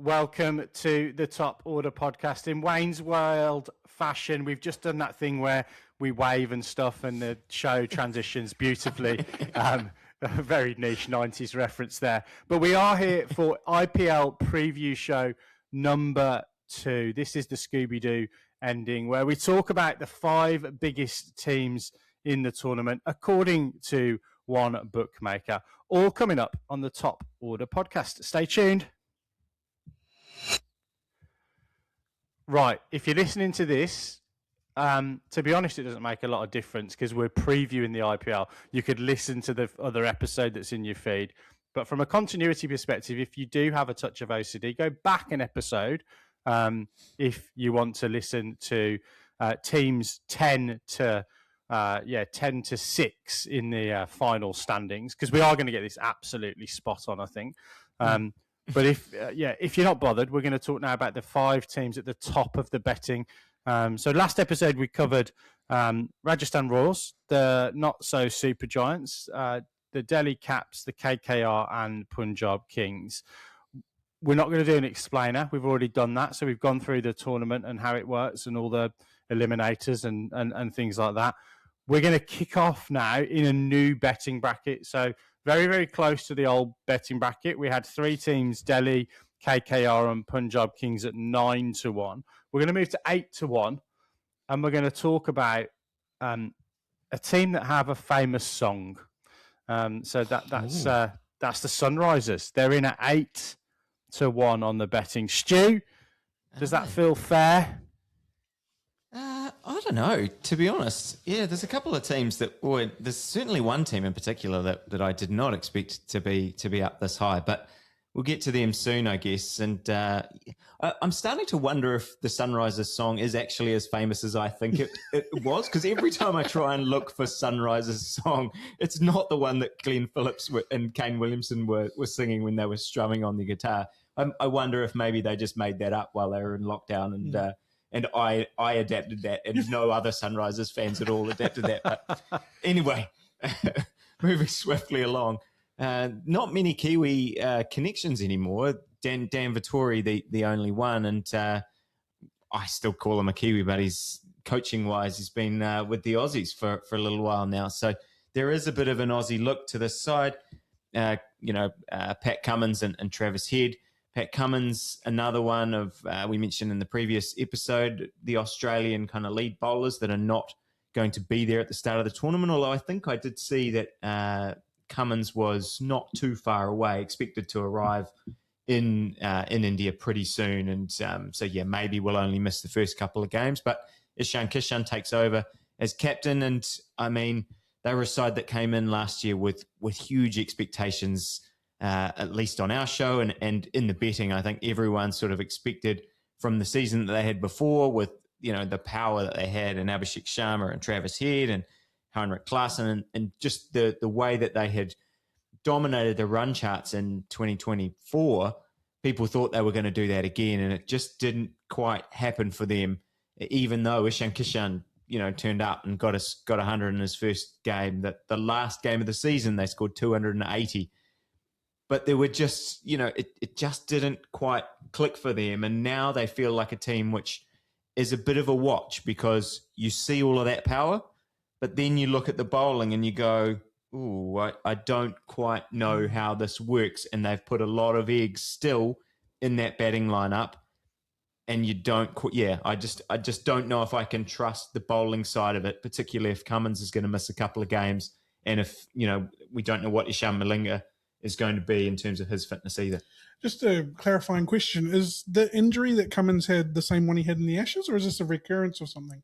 Welcome to the Top Order podcast. In Wayne's World fashion, we've just done that thing where we wave and stuff and the show transitions beautifully. A very niche 90s reference there. But we are here for IPL Preview Show number 2. This is the Scooby-Doo ending where we talk about the 5 biggest teams in the tournament according to one bookmaker. All coming up on the Top Order podcast. Stay tuned. Right, if you're listening to this, to be honest, it doesn't make a lot of difference because we're previewing the IPL. You could listen to the other episode that's in your feed. But from a continuity perspective, if you do have a touch of OCD, go back an episode if you want to listen to teams 10 to 6 in the final standings, because we are going to get this absolutely spot on, I think. But if you're not bothered, we're going to talk now about the 5 teams at the top of the betting. So last episode we covered Rajasthan Royals, the not so super giants, the Delhi Caps, the KKR, and Punjab Kings. We're not going to do an explainer. We've already done that. So we've gone through the tournament and how it works and all the eliminators and things like that. We're going to kick off now in a new betting bracket. So very, very close to the old betting bracket. We had 3 teams, Delhi, KKR and Punjab Kings at 9-1. We're going to move to 8-1, and we're going to talk about a team that have a famous song. So that's the Sunrisers. They're in at 8-1 on the betting. Stu, does that feel fair? I don't know, to be honest. Yeah, there's a couple of teams there's certainly one team in particular that I did not expect to be up this high, but we'll get to them soon, I guess. And I'm starting to wonder if the Sunrisers song is actually as famous as I think it was, because every time I try and look for Sunrisers song, it's not the one that Glenn Phillips and Kane Williamson were singing when they were strumming on the guitar. I wonder if maybe they just made that up while they were in lockdown and I adapted that, and no other Sunrisers fans at all adapted that. But anyway, moving swiftly along. Not many Kiwi connections anymore. Dan Vettori, the only one, and I still call him a Kiwi, but he's coaching-wise, he's been with the Aussies for a little while now. So there is a bit of an Aussie look to this side. Pat Cummins and Travis Head. Pat Cummins, another one of, we mentioned in the previous episode, the Australian kind of lead bowlers that are not going to be there at the start of the tournament, although I think I did see that Cummins was not too far away, expected to arrive in India pretty soon. And maybe we'll only miss the first couple of games. But Ishan Kishan takes over as captain. And, I mean, they were a side that came in last year with huge expectations, at least on our show and in the betting. I think everyone sort of expected from the season that they had before with, the power that they had in Abhishek Sharma and Travis Head and Heinrich Klaasen and just the way that they had dominated the run charts in 2024, people thought they were going to do that again, and it just didn't quite happen for them, even though Ishan Kishan, turned up and got 100 in his first game. That the last game of the season, they scored 280. But there were just, it just didn't quite click for them. And now they feel like a team which is a bit of a watch, because you see all of that power, but then you look at the bowling and you go, ooh, I don't quite know how this works. And they've put a lot of eggs still in that batting lineup. And you don't, I just don't know if I can trust the bowling side of it, particularly if Cummins is going to miss a couple of games. And if, we don't know what Ishan Malinga is going to be in terms of his fitness either. Just a clarifying question. Is the injury that Cummins had the same one he had in the Ashes, or is this a recurrence or something?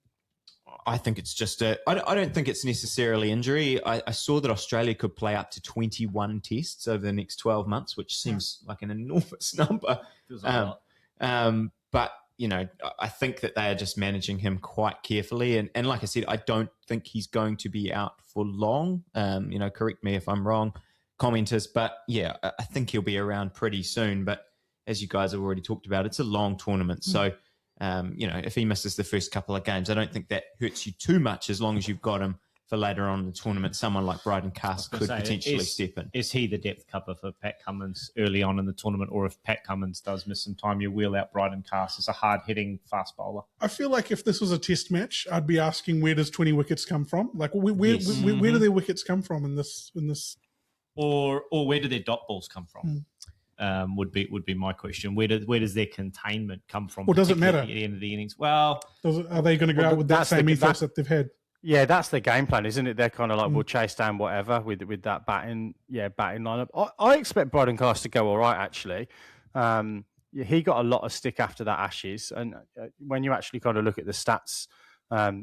I think it's just I don't think it's necessarily injury. I saw that Australia could play up to 21 tests over the next 12 months, which seems like an enormous number. But, I think that they are just managing him quite carefully. And like I said, I don't think he's going to be out for long. Correct me if I'm wrong, commenters, but I think he'll be around pretty soon. But as you guys have already talked about, it's a long tournament. So, if he misses the first couple of games, I don't think that hurts you too much as long as you've got him for later on in the tournament, someone like Bryden Cast could potentially step in. Is he the depth cover for Pat Cummins early on in the tournament? Or if Pat Cummins does miss some time, you wheel out Bryden Cast as a hard-hitting fast bowler? I feel like if this was a test match, I'd be asking, where does 20 wickets come from? Like, where do their wickets come from in this? Or where do their dot balls come from? Would be my question. Where does their containment come from? Well, does it matter at the end of the innings? Well, are they going to go out with that same ethos that they've had? Yeah, that's the game plan, isn't it? They're kind of like, we'll chase down whatever with that batting lineup. I expect Bryden Cast to go all right, actually. He got a lot of stick after that Ashes, and when you actually kind of look at the stats,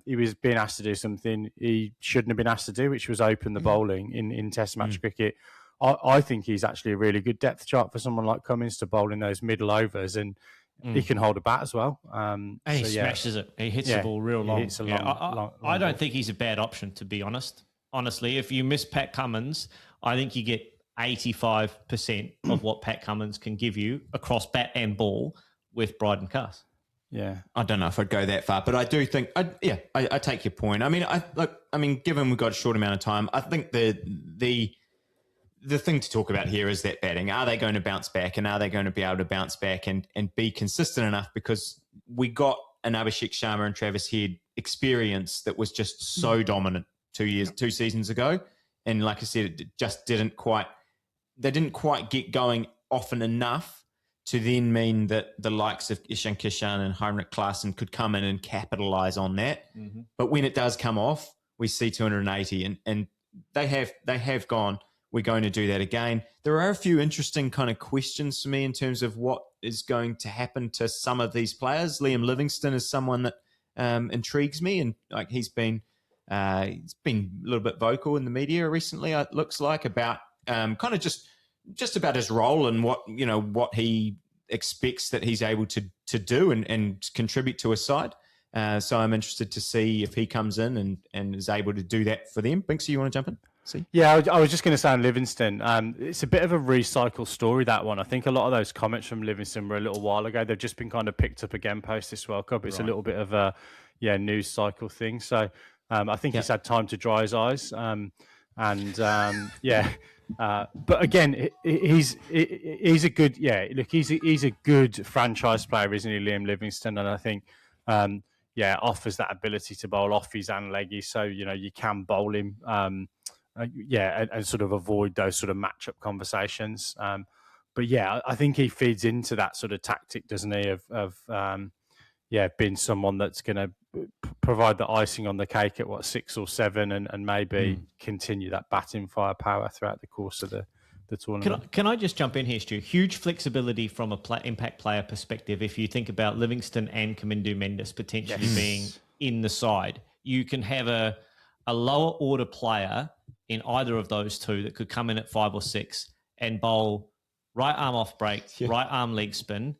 he was being asked to do something he shouldn't have been asked to do, which was open the bowling in Test match cricket. I think he's actually a really good depth chart for someone like Cummins to bowl in those middle overs, and he can hold a bat as well. He smashes it. He hits the ball real long. Hits a long I don't think he's a bad option, to be honest. Honestly, if you miss Pat Cummins, I think you get 85% of what Pat Cummins can give you across bat and ball with Bryden Cast. Yeah, I don't know if I'd go that far, but I do think, I take your point. I mean, given we've got a short amount of time, I think the thing to talk about here is that batting. Are they going to bounce back, and are they going to be able to bounce back and be consistent enough? Because we got an Abhishek Sharma and Travis Head experience that was just so dominant 2 seasons ago. And like I said, it just didn't quite get going often enough to then mean that the likes of Ishan, Kishan and Heinrich Klaasen could come in and capitalise on that. Mm-hmm. But when it does come off, we see 280 and they have gone, we're going to do that again. There are a few interesting kind of questions for me in terms of what is going to happen to some of these players. Liam Livingstone is someone that intrigues me, and like he's been a little bit vocal in the media recently. It looks like about kind of just about his role and what he expects that he's able to do and contribute to a side. So I'm interested to see if he comes in and is able to do that for them. Binksy, you want to jump in? See? Yeah, I was just going to say on Livingston, it's a bit of a recycle story, that one. I think a lot of those comments from Livingston were a little while ago. They've just been kind of picked up again post this World Cup. It's a little bit of a news cycle thing. So I think he's had time to dry his eyes. But again, he's a good he's a good franchise player, isn't he, Liam Livingstone? And I think offers that ability to bowl offies and leggies, so you can bowl him and sort of avoid those sort of matchup conversations. I think he feeds into that sort of tactic, doesn't he, of being someone that's going to provide the icing on the cake at 6 or 7 and maybe continue that batting firepower throughout the course of the tournament. Can I just jump in here, Stu? Huge flexibility from a impact player perspective. If you think about Livingston and Kamindu Mendes potentially being in the side, you can have a lower order player in either of those two that could come in at 5 or 6 and bowl right arm off break, right arm leg spin,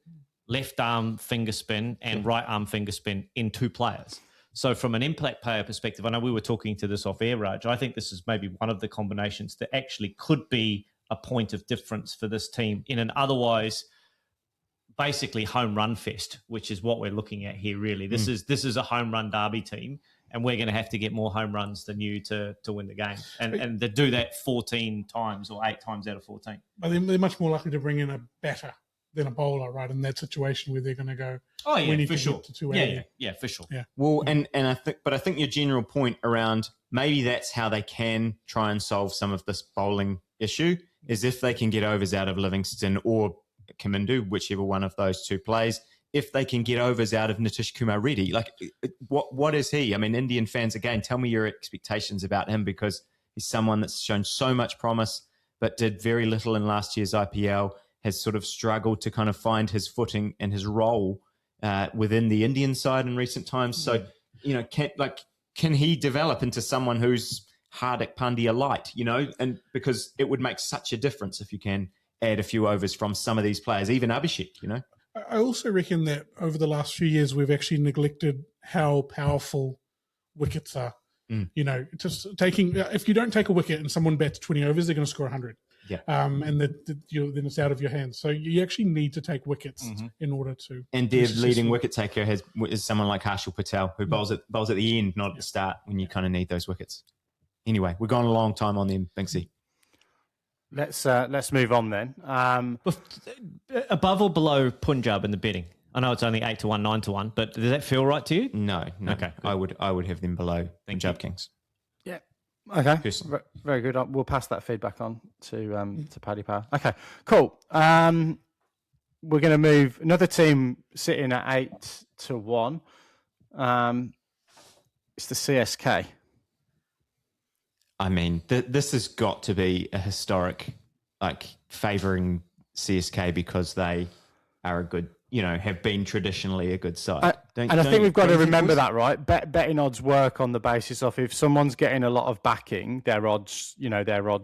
left arm finger spin, and right arm finger spin in 2 players. So from an impact player perspective, I know we were talking to this off air, Raj. I think this is maybe one of the combinations that actually could be a point of difference for this team in an otherwise basically home run fest, which is what we're looking at here, really. This is a home run derby team, and we're going to have to get more home runs than you to win the game. And to do that 14 times or 8 times out of 14. But they're much more likely to bring in a batter than a bowler, right? In that situation where they're going to go, we need for to sure. get to 280. Yeah, for sure. Yeah. Well, and I think your general point around maybe that's how they can try and solve some of this bowling issue is if they can get overs out of Livingston or Kamindu, whichever one of those two plays, if they can get overs out of Nitish Kumar Reddy. Like, what is he? I mean, Indian fans, again, tell me your expectations about him, because he's someone that's shown so much promise but did very little in last year's IPL, has sort of struggled to kind of find his footing and his role within the Indian side in recent times. So, can he develop into someone who's Hardik Pandya light, and because it would make such a difference if you can add a few overs from some of these players, even Abhishek, I also reckon that over the last few years, we've actually neglected how powerful wickets are. Just taking, if you don't take a wicket and someone bats 20 overs, they're going to score 100. Yeah. And then it's out of your hands. So you actually need to take wickets in order to. And their leading wicket taker is someone like Harshal Patel, who bowls at the end, not at the start, when you kind of need those wickets. anyway, we've gone a long time on them, Binksy. Let's move on then. Above or below Punjab in the betting? I know it's only 8-1, 9-1, but does that feel right to you? No. Okay, good. I would have them below Punjab Kings. Yeah. Okay. Personally. Very good. We'll pass that feedback on to Paddy Power. Okay. Cool. We're going to move another team sitting at 8-1. It's the CSK. I mean, this has got to be a historic, favouring CSK because they are a good, have been traditionally a good side. I think we've got to remember that, right? Betting odds work on the basis of if someone's getting a lot of backing, their odds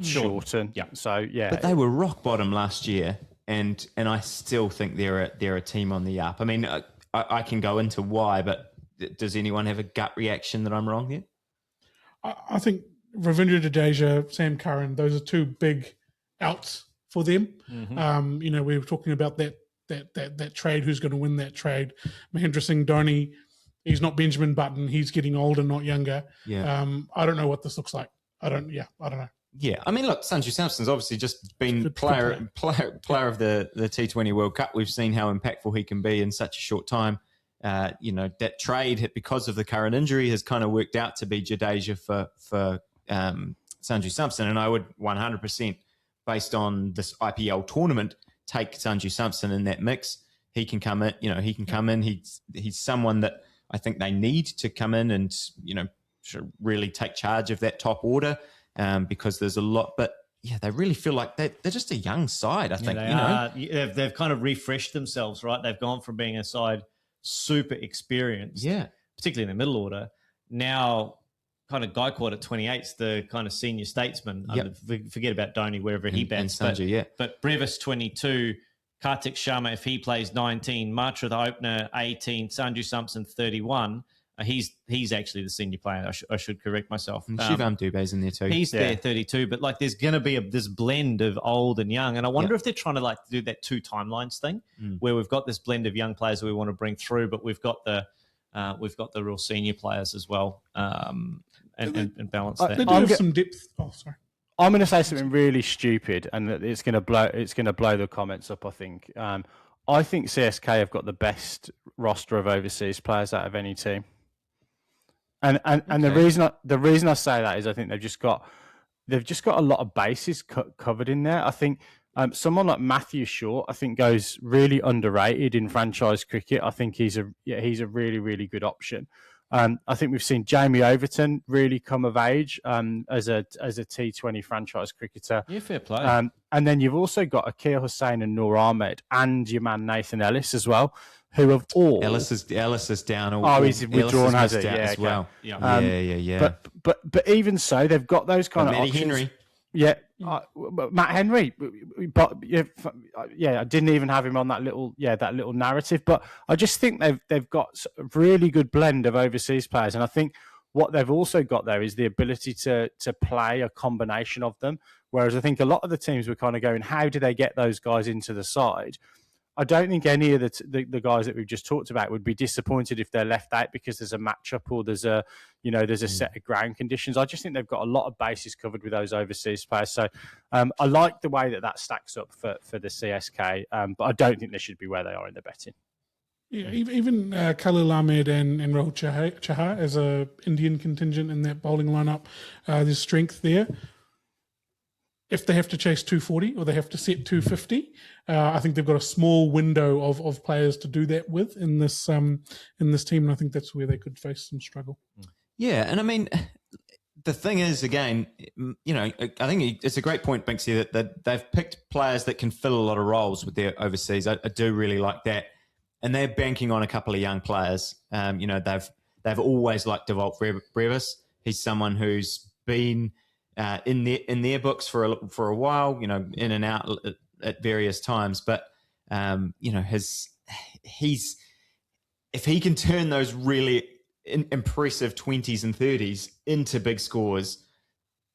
shorten. Yeah. So yeah. But they were rock bottom last year, and I still think they're a team on the up. I mean, I can go into why, but does anyone have a gut reaction that I'm wrong here? I think Ravindra Jadeja, Sam Curran, those are two big outs for them. Mm-hmm. We were talking about that trade, who's going to win that trade. Mahendra Singh Dhoni, he's not Benjamin Button, he's getting older, not younger. Yeah. I don't know what this looks like. I don't know. Yeah, I mean, look, Sanju Samson's obviously just been player of the T20 World Cup. We've seen how impactful he can be in such a short time. That trade, because of the current injury, has kind of worked out to be Jadeja for Sanju Samson, and I would 100%, based on this IPL tournament, take Sanju Samson in that mix. He can come in. He's someone that I think they need to come in and should really take charge of that top order. Because there's a lot, but yeah, they really feel like they're just a young side. I think they've kind of refreshed themselves, right? They've gone from being a side super experienced, particularly in the middle order. Now, kind of Gaikwad at 28 is the kind of senior statesman. Forget about Dhoni wherever he bats, and Sanju, but Brevis 22, Kartik Sharma if he plays 19, Mhatre the opener 18, Sanju Samson 31. He's actually the senior player. I should correct myself. Shivam Dube's in there too. He's there, 32. But there's going to be this blend of old and young. And I wonder if they're trying to do that two timelines thing, where we've got this blend of young players that we want to bring through, but we've got the real senior players as well, and balance that. They do have some depth. Oh, sorry. I'm going to say something really stupid, and it's going to blow the comments up. I think. I think CSK have got the best roster of overseas players out of any team. And the reason I say that is I think they've just got a lot of bases covered in there. I think someone like Matthew Short, I think, goes really underrated in franchise cricket. I think he's a really, really good option. I think we've seen Jamie Overton really come of age as a T20 franchise cricketer. Yeah, fair play. And then you've also got Akir Hussain and Noor Ahmed and your man Nathan Ellis as well, who have all Ellis is down. He's withdrawn, has he? As well. Yeah. But even so, they've got those kind of options. Henry. Yeah, Matt Henry. But I didn't even have him on that little narrative. But I just think they've got a really good blend of overseas players, and I think what they've also got there is the ability to play a combination of them. Whereas I think a lot of the teams were kind of going, how do they get those guys into the side? I don't think any of the guys that we've just talked about would be disappointed if they're left out because there's a matchup or there's a set of ground conditions. I just think they've got a lot of bases covered with those overseas players. So I like the way that stacks up for the CSK, but I don't think they should be where they are in the betting. Yeah, even Khalil Ahmed and Rahul Chahar as a Indian contingent in that bowling lineup, there's strength there. If they have to chase 240 or they have to set 250, I think they've got a small window of players to do that with in this team, and I think that's where they could face some struggle. Yeah, and I mean, the thing is, again, I think it's a great point, Binksy, that they've picked players that can fill a lot of roles with their overseas. I do really like that, and they're banking on a couple of young players. They've always liked Dewalt Brevis. He's someone who's been in their books for a while, in and out at various times. But if he can turn those really impressive 20s and 30s into big scores,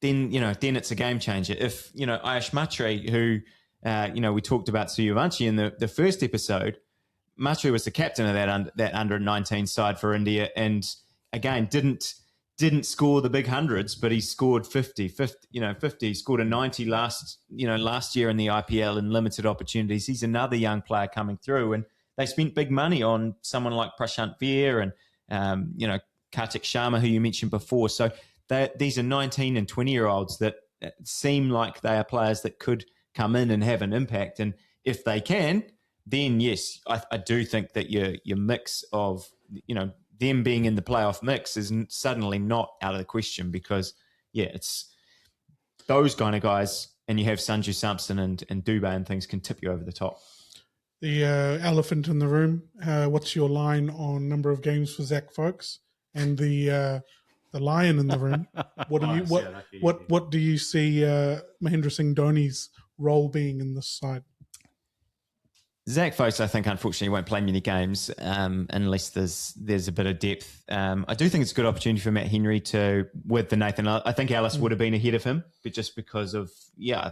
then it's a game changer. If Ayush Mhatre, who we talked about Suyuvanshi in the first episode, Mhatre was the captain of that under 19 side for India, and again didn't didn't score the big hundreds, but he scored 50, he scored a 90 last year in the IPL in limited opportunities. He's another young player coming through, and they spent big money on someone like Prashant Veer and, Kartik Sharma, who you mentioned before. So these are 19 and 20-year-olds that seem like they are players that could come in and have an impact. And if they can, then yes, I do think that your mix of, them being in the playoff mix is suddenly not out of the question because, it's those kind of guys, and you have Sanju Samson and Dube and things can tip you over the top. The elephant in the room, what's your line on number of games for Zach Folks? And the lion in the room, what do you see Mahendra Singh Dhoni's role being in this side? Zach Folks, I think, unfortunately, won't play many games unless there's a bit of depth. I do think it's a good opportunity for Matt Henry with the Nathan. I think Ellis would have been ahead of him, but just because of,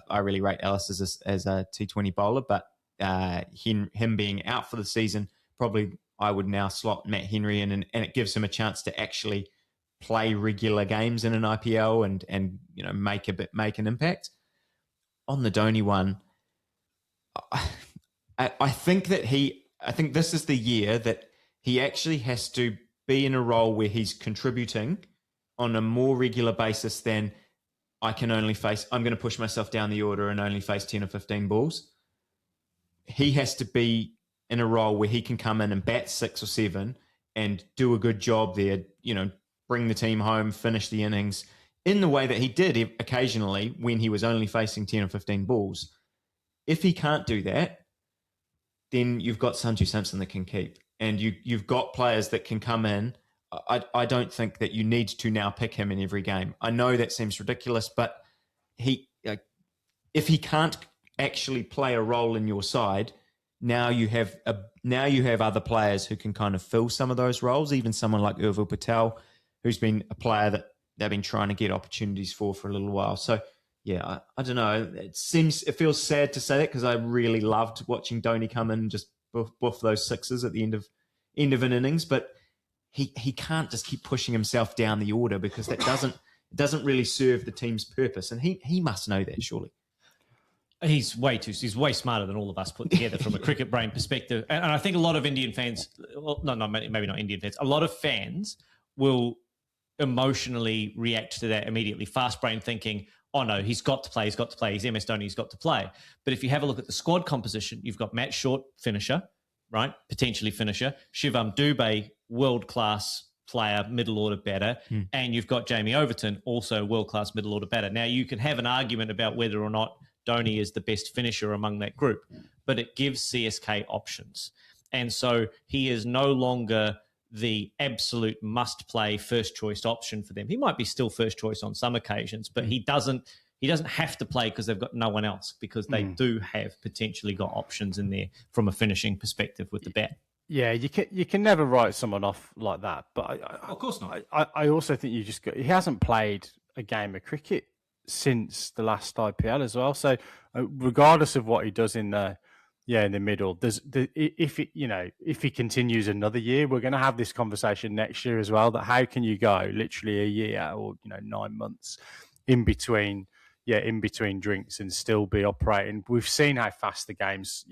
I really rate Ellis as a T20 bowler, but him being out for the season, probably I would now slot Matt Henry in, and it gives him a chance to actually play regular games in an IPL and make an impact. On the Dhoni one, I think this is the year that he actually has to be in a role where he's contributing on a more regular basis than I'm going to push myself down the order and only face 10 or 15 balls. He has to be in a role where he can come in and bat 6 or 7 and do a good job there, bring the team home, finish the innings in the way that he did occasionally when he was only facing 10 or 15 balls. If he can't do that, then you've got Sanju Samson that can keep. And you've got players that can come in. I don't think that you need to now pick him in every game. I know that seems ridiculous, but if he can't actually play a role in your side, now you have other players who can kind of fill some of those roles, even someone like Urvil Patel, who's been a player that they've been trying to get opportunities for a little while. So, I don't know. It feels sad to say that because I really loved watching Dhoni come in and just buff those sixes at the end of an innings. But he can't just keep pushing himself down the order because that doesn't really serve the team's purpose. And he must know that, surely. He's way smarter than all of us put together from a cricket brain perspective. And I think a lot of Indian fans, maybe not Indian fans, a lot of fans will emotionally react to that immediately. Fast brain thinking, oh no, he's got to play. He's MS Dhoni, he's got to play. But if you have a look at the squad composition, you've got Matt Short, finisher, right? Potentially finisher. Shivam Dube, world-class player, middle order batter. And you've got Jamie Overton, also world-class middle order batter. Now, you can have an argument about whether or not Dhoni is the best finisher among that group, but it gives CSK options. And so he is no longer the absolute must-play first-choice option for them. He might be still first choice on some occasions, but he doesn't have to play because they've got no one else, because they do have potentially got options in there from a finishing perspective with the bat. Yeah, you can never write someone off like that. But of course not. I also think he hasn't played a game of cricket since the last IPL as well. So regardless of what he does in the middle, if he continues another year, we're going to have this conversation next year as well. That how can you go literally a year or 9 months in between drinks and still be operating? We've seen how fast the game's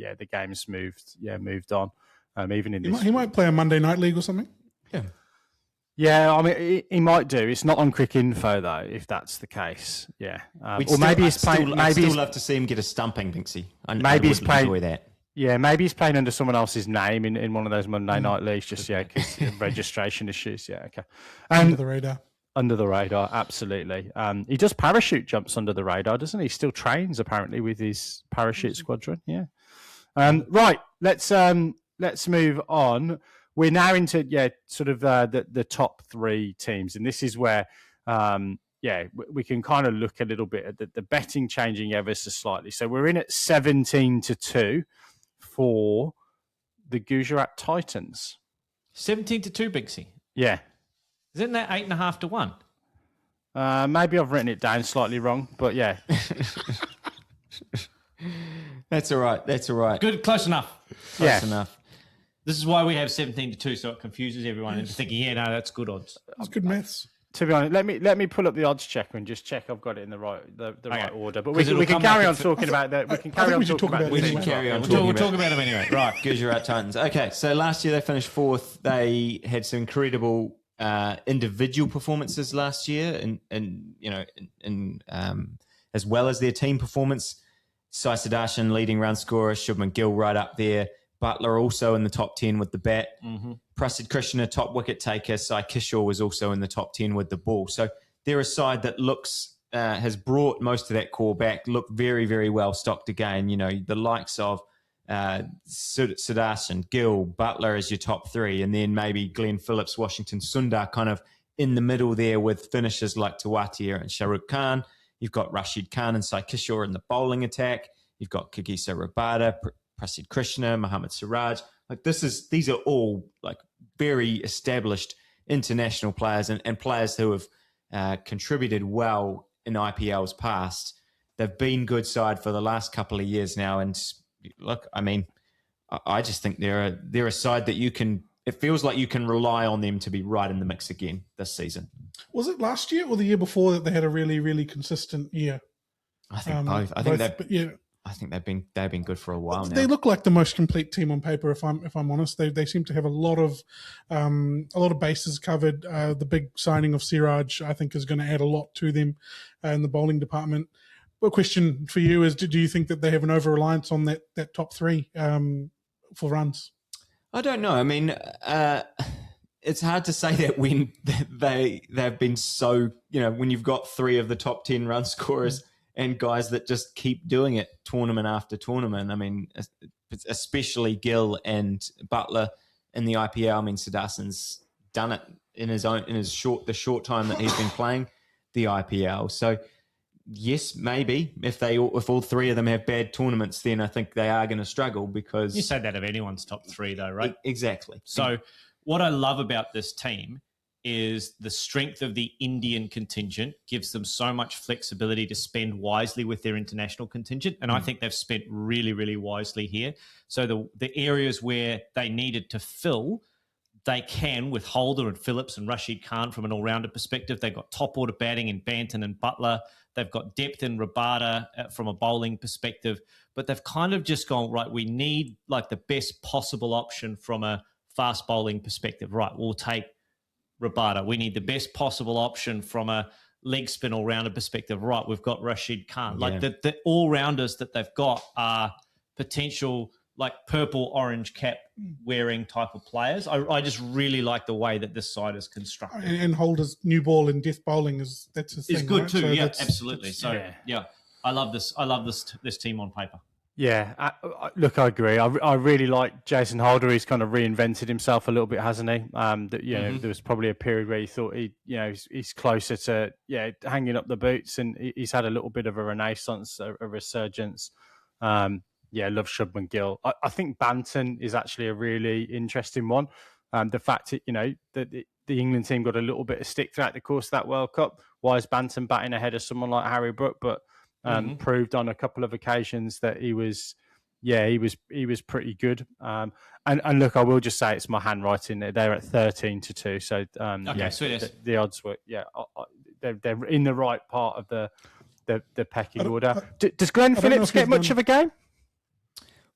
moved on. Even in this, he might play a Monday Night League or something. Yeah, I mean, he might do. It's not on Cricket Info though, if that's the case. Yeah, maybe he's playing. I'd still love to see him get a stumping, Binksy. Maybe he's playing. Enjoy that. Yeah, maybe he's playing under someone else's name in one of those Monday Night Leagues. Just because registration issues. Yeah, okay. Under the radar. Under the radar, absolutely. He does parachute jumps under the radar, doesn't he? He still trains apparently with his parachute squadron. Yeah. Right. Let's move on. We're now into the top 3 teams, and this is where we can kind of look a little bit at the betting changing ever so slightly. So we're in at 17-2 for the Gujarat Titans. 17-2, Binksy. Yeah. Isn't that 8.5 to 1? Maybe I've written it down slightly wrong, but yeah. That's all right. Good, close enough. Close enough. This is why we have 17-2, so it confuses everyone into thinking, no, that's good odds. That's good maths. to be honest, let me pull up the odds checker and just check I've got it in the right right order. But we 'Cause it'll can come carry back on if- talking about that. We can carry think on we should talking talk about about We it the should anyway. carry on We'll talking talk about about them anyway. Right. Gujarat Titans. Okay, so last year they finished fourth. They had some incredible individual performances last year, and as well as their team performance. Sai Sudarshan, leading run scorer, Shubman Gill right up there. Butler also in the top 10 with the bat. Mm-hmm. Prasid Krishna, top wicket taker. Sai Kishore was also in the top 10 with the ball. So they're a side that looks has brought most of that core back, look very, very well stocked again. You know, the likes of Sudarshan, Gill, Butler as your top three, and then maybe Glenn Phillips, Washington Sundar kind of in the middle there with finishers like Tawatia and Shahrukh Khan. You've got Rashid Khan and Sai Kishore in the bowling attack. You've got Kagisa Rabada, Prasid Krishna, Mohammad Siraj. Like these are all like very established international players and players who have contributed well in IPL's past. They've been good side for the last couple of years now. And look, I mean, I just think they're a side that you can. It feels like you can rely on them to be right in the mix again this season. Was it last year or the year before that they had a really, really consistent year? I think both. I think both, but yeah. I think they've been good for a while now. They look like the most complete team on paper. If I'm honest, they seem to have a lot of bases covered. The big signing of Siraj, I think, is going to add a lot to them in the bowling department. But question for you is: do you think that they have an over reliance on that top three for runs? I don't know. I mean, it's hard to say that when they've been so, when you've got three of the top 10 run scorers and guys that just keep doing it tournament after tournament. I mean, especially Gill and Butler in the IPL. I mean, Sudarshan's done it in the short time that he's been playing the IPL. So yes, maybe if all three of them have bad tournaments, then I think they are going to struggle because You say that of anyone's top three, though, right? Exactly. So what I love about this team is the strength of the Indian contingent gives them so much flexibility to spend wisely with their international contingent. And I think they've spent really, really wisely here. So the areas where they needed to fill, they can with Holder and Phillips and Rashid Khan from an all-rounder perspective. They've got top order batting in Banton and Butler. They've got depth in Rabada from a bowling perspective. But they've kind of just gone, right, we need like the best possible option from a fast bowling perspective. Right, we'll take Rabada. We need the best possible option from a leg spin all-rounder perspective. Right, we've got Rashid Khan. Yeah. Like the all-rounders that they've got are potential like purple, orange cap wearing type of players. I just really like the way that this side is constructed. And Holder's new ball in death bowling that's his thing. It's good right? too. So Yeah, that's- absolutely. So yeah, I love this. I love this team on paper. Yeah, look, I agree. I really like Jason Holder. He's kind of reinvented himself a little bit, hasn't he? There was probably a period where he thought he's closer to hanging up the boots, and he's had a little bit of a renaissance, a resurgence. Love Shubman Gill. I think Banton is actually a really interesting one. The fact that that the England team got a little bit of stick throughout the course of that World Cup. Why is Banton batting ahead of someone like Harry Brook? But proved on a couple of occasions that he was pretty good. And look, I will just say it's my handwriting. They're at 13-2, so the odds were they're in the right part of the pecking order. Does Glenn Phillips get much of a game?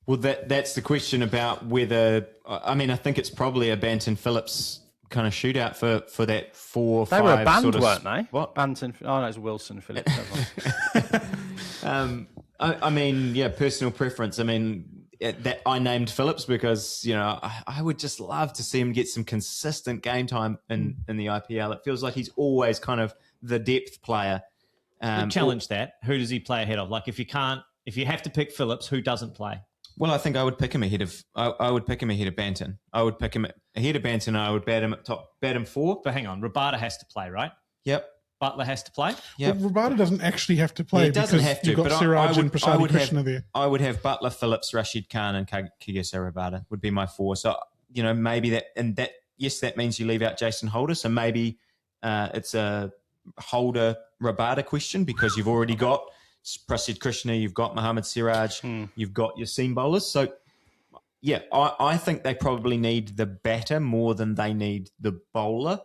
Well, that's the question about whether. I mean, I think it's probably a Banton Phillips kind of shootout for that 4 or 5. They were a band, sort of, weren't they? What? Banton? Oh, no, it's Wilson Phillips. I mean, personal preference. I mean, that I named Phillips because I would just love to see him get some consistent game time in the IPL. It feels like he's always kind of the depth player. Challenge that. Who does he play ahead of? Like if you have to pick Phillips, who doesn't play? Well, I think I would pick him ahead of. I would pick him ahead of Banton. I would pick him ahead of Banton. I would bat him at top. Bat him 4. But hang on, Rabada has to play, right? Yep. Butler has to play. Yep. Well, Rabada doesn't actually have to play. He doesn't because have to. You've got but Siraj I and Prasad Krishna there. I would have Butler, Phillips, Rashid Khan, and Kagisa Rabada would be my 4. So maybe that means you leave out Jason Holder. So maybe it's a Holder Rabada question because you've already got Prasid Krishna, you've got Mohammad Siraj, you've got your seam bowlers. So I think they probably need the batter more than they need the bowler.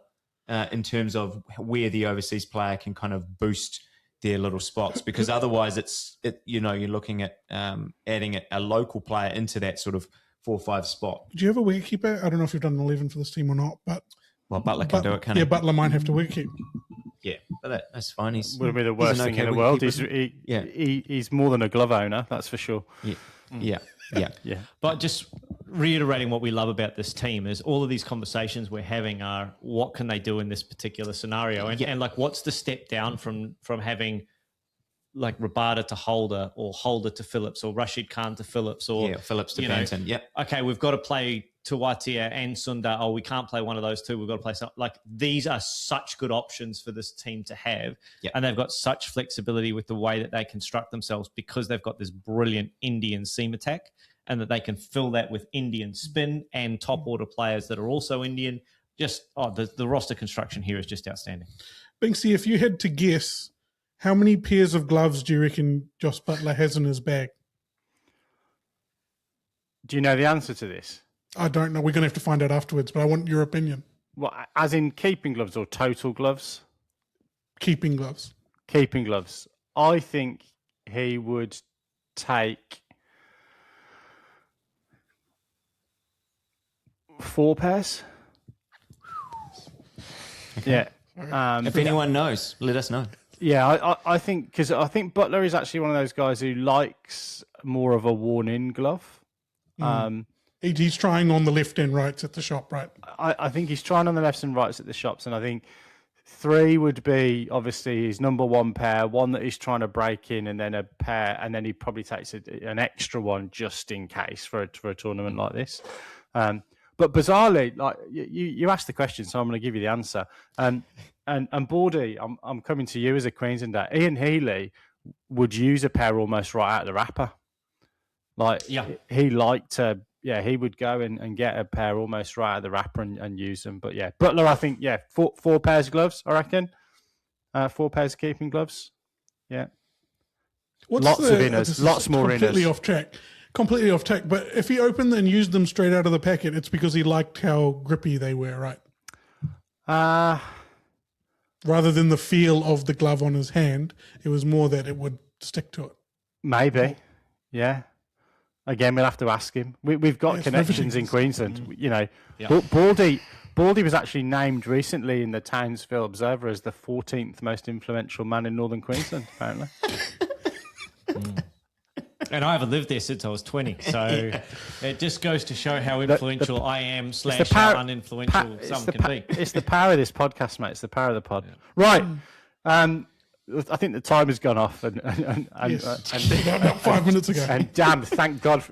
in terms of where the overseas player can kind of boost their little spots, because otherwise you're looking at adding a local player into that sort of 4-5 spot. Do you have a wicketkeeper? I don't know if you've done an 11 for this team or not, but Butler can do it, can't he? Yeah, Butler might have to wicketkeep. Yeah, but that's fine. He's wouldn't be the worst thing in the world. Wicketkeeper. He's more than a glove owner, that's for sure. Yeah. But just reiterating what we love about this team is all of these conversations we're having are what can they do in this particular scenario, and like what's the step down from having like Rabada to Holder, or Holder to Phillips, or Rashid Khan to Phillips, or Phillips to Benton. Yep. Okay, we've got to play Tawatia and Sundar. Oh, we can't play one of those two. We've got to play some. Like, these are such good options for this team to have, and they've got such flexibility with the way that they construct themselves, because they've got this brilliant Indian seam attack, and that they can fill that with Indian spin and top order players that are also Indian. Just the roster construction here is just outstanding. Binksy, if you had to guess, how many pairs of gloves do you reckon Joss Butler has in his bag? Do you know the answer to this? I don't know. We're going to have to find out afterwards, but I want your opinion. What, as in keeping gloves or total gloves? Keeping gloves. Keeping gloves. I think he would take 4 pairs. Okay. Yeah. If anyone knows, let us know. Yeah, I think, because I think Butler is actually one of those guys who likes more of a worn-in glove. He's trying on the left and rights at the shop, right? I think he's trying on the lefts and rights at the shops, and I think 3 would be obviously his number 1 pair, one that he's trying to break in, and then a pair, and then he probably takes an extra one just in case for a tournament like this. But bizarrely, like you asked the question, so I'm going to give you the answer. And Baldy, I'm coming to you as a Queenslander. Ian Healy would use a pair almost right out of the wrapper. Like, he liked to, he would go and get a pair almost right out of the wrapper and use them. But Butler, I think, 4 pairs of gloves, I reckon. 4 pairs of keeping gloves. Yeah. Lots of inners, lots more inners. Completely off track. But if he opened and used them straight out of the packet, it's because he liked how grippy they were, right? Rather than the feel of the glove on his hand, it was more that it would stick to it. Maybe, yeah. Again, we'll have to ask him. We've got connections in Queensland. You know, Baldy was actually named recently in the Townsville Observer as the 14th most influential man in Northern Queensland, apparently. And I haven't lived there since I was 20, so it just goes to show how influential I am / how uninfluential some can be. It's the power of this podcast, mate. It's the power of the pod. Yeah. Right. I think the time has gone off, and about 5 minutes ago. And damn, thank God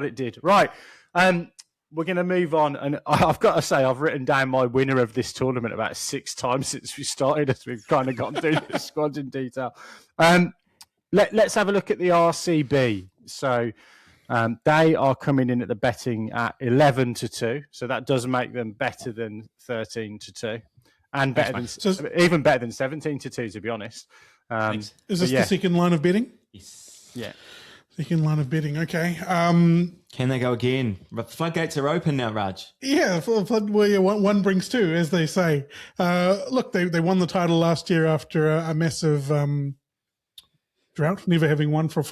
it did. Right. We're going to move on, and I've got to say, I've written down my winner of this tournament about 6 times since we started, as we've kind of gone through the squads in detail. Let's have a look at the RCB. So they are coming in at the betting at 11-2. So that does make them better than 13-2, and even better than 17-2, to be honest. Is this the second line of betting? Yes. Yeah. Second line of betting. Okay. Can they go again? The floodgates are open now, Raj. Yeah. One brings two, as they say. Look, they won the title last year after a massive drought, never having won for a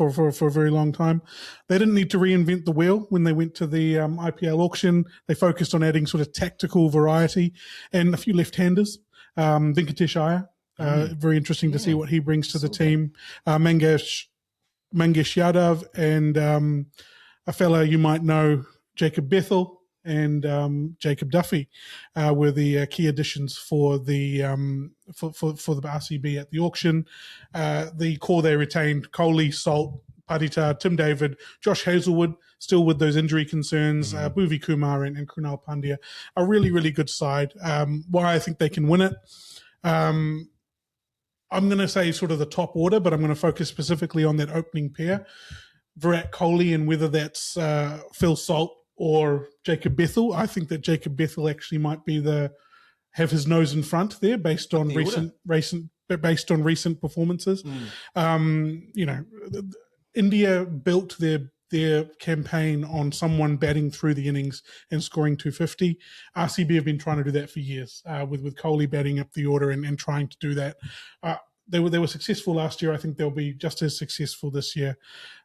very long time. They didn't need to reinvent the wheel when they went to the IPL auction. They focused on adding sort of tactical variety and a few left-handers. Venkatesh Iyer, very interesting to see what he brings to the team. Mangesh Yadav and a fella you might know, Jacob Bethel and Jacob Duffy were the key additions for the RCB at the auction. The core they retained: Kohli, Salt, Padita, Tim David, Josh Hazlewood, still with those injury concerns, Bhuvi Kumar and Krunal Pandya. A really, really good side. Why I think they can win it. I'm going to say sort of the top order, but I'm going to focus specifically on that opening pair. Virat Kohli, and whether that's Phil Salt or Jacob Bethel. I think that Jacob Bethel actually might have his nose in front there based on recent performances. India built their their campaign on someone batting through the innings and scoring 250. RCB have been trying to do that for years, with Kohli batting up the order and trying to do that. They were successful last year. I think they'll be just as successful this year.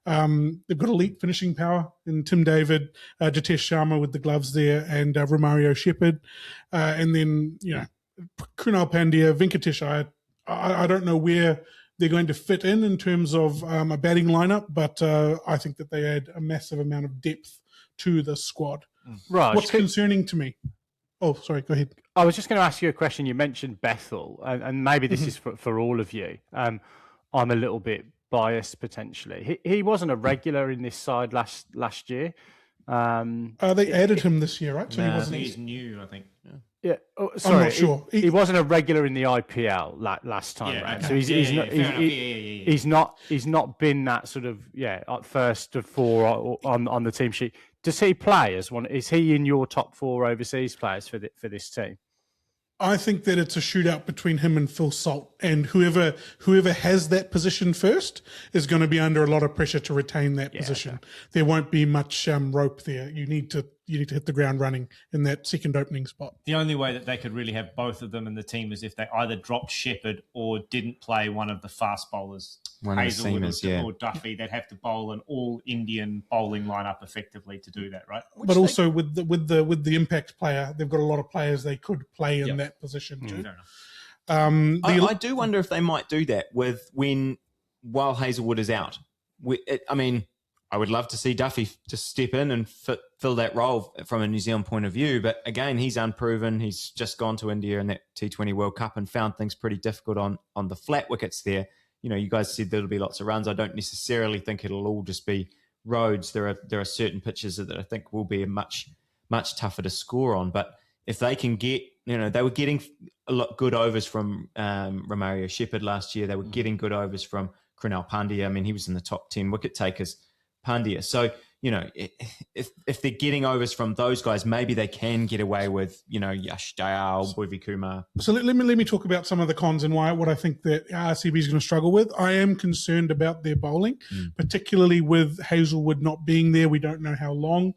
They've got elite finishing power in Tim David, Jitesh Sharma with the gloves there, and Romario Shepherd. And then, Krunal Pandya, Venkatesh Iyer. I don't know where they're going to fit in terms of a batting lineup, but I think that they add a massive amount of depth to the squad. Right. What's concerning to me? Oh, sorry, go ahead. I was just going to ask you a question. You mentioned Bethel, and maybe this is for all of you. I'm a little bit biased potentially. He wasn't a regular in this side last year. They added him this year, right? So he wasn't. He's new, I think. Yeah. Oh, sorry, I'm not sure. He wasn't a regular in the IPL last time. Yeah, right? okay. So he's not been that sort of first of four on the team sheet. Does he play as one? Is he in your top four overseas players for this team? I think that it's a shootout between him and Phil Salt, and whoever has that position first is going to be under a lot of pressure to retain that position. Okay. There won't be much rope there. You need to hit the ground running in that second opening spot. The only way that they could really have both of them in the team is if they either dropped Shepherd or didn't play one of the fast bowlers, Hazelwood or Duffy. They'd have to bowl an all-Indian bowling lineup effectively to do that, right? But also with the impact player, they've got a lot of players they could play in that position too. Fair enough. I do wonder if they might do that while Hazelwood is out. I would love to see Duffy just step in and fill that role from a New Zealand point of view. But again, he's unproven. He's just gone to India in that T20 World Cup and found things pretty difficult on the flat wickets there. You guys said there'll be lots of runs. I don't necessarily think it'll all just be roads. There are certain pitches that I think will be much tougher to score on. But if they can get, they were getting a lot good overs from Romario Shepherd last year. They were getting good overs from Krunal Pandya. I mean, he was in the top 10 wicket takers. Pandya. So, if they're getting overs from those guys, maybe they can get away with, Yash Dayal, Bhuvi Kumar. So let me talk about some of the cons and what I think that RCB is going to struggle with. I am concerned about their bowling, particularly with Hazelwood not being there. We don't know how long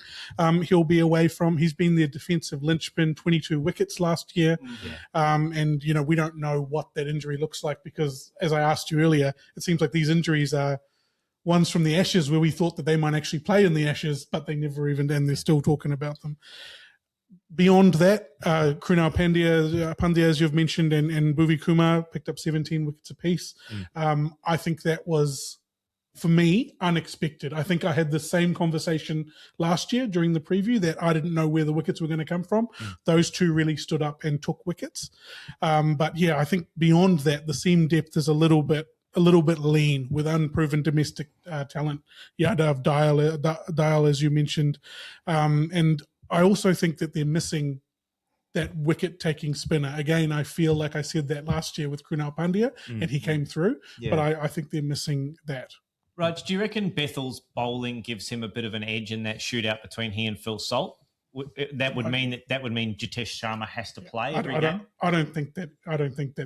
he'll be away from. He's been their defensive linchpin, 22 wickets last year. And, we don't know what that injury looks like because, as I asked you earlier, it seems like these injuries are ones from the Ashes where we thought that they might actually play in the Ashes, but they never even, and they're still talking about them. Beyond that, Krunal Pandya, as you've mentioned, and Bhuvi Kumar picked up 17 wickets apiece. I think that was, for me, unexpected. I think I had the same conversation last year during the preview that I didn't know where the wickets were going to come from. Those two really stood up and took wickets. But yeah, I think beyond that, the seam depth is a little bit lean with unproven domestic talent. Yadav, Dayal, as you mentioned. And I also think that they're missing that wicket-taking spinner. Again, I feel like I said that last year with Krunal Pandya, and he came through. But I think they're missing that. Raj, do you reckon Bethel's bowling gives him a bit of an edge in that shootout between he and Phil Salt? That would mean Jitesh Sharma has to play every game. I don't think that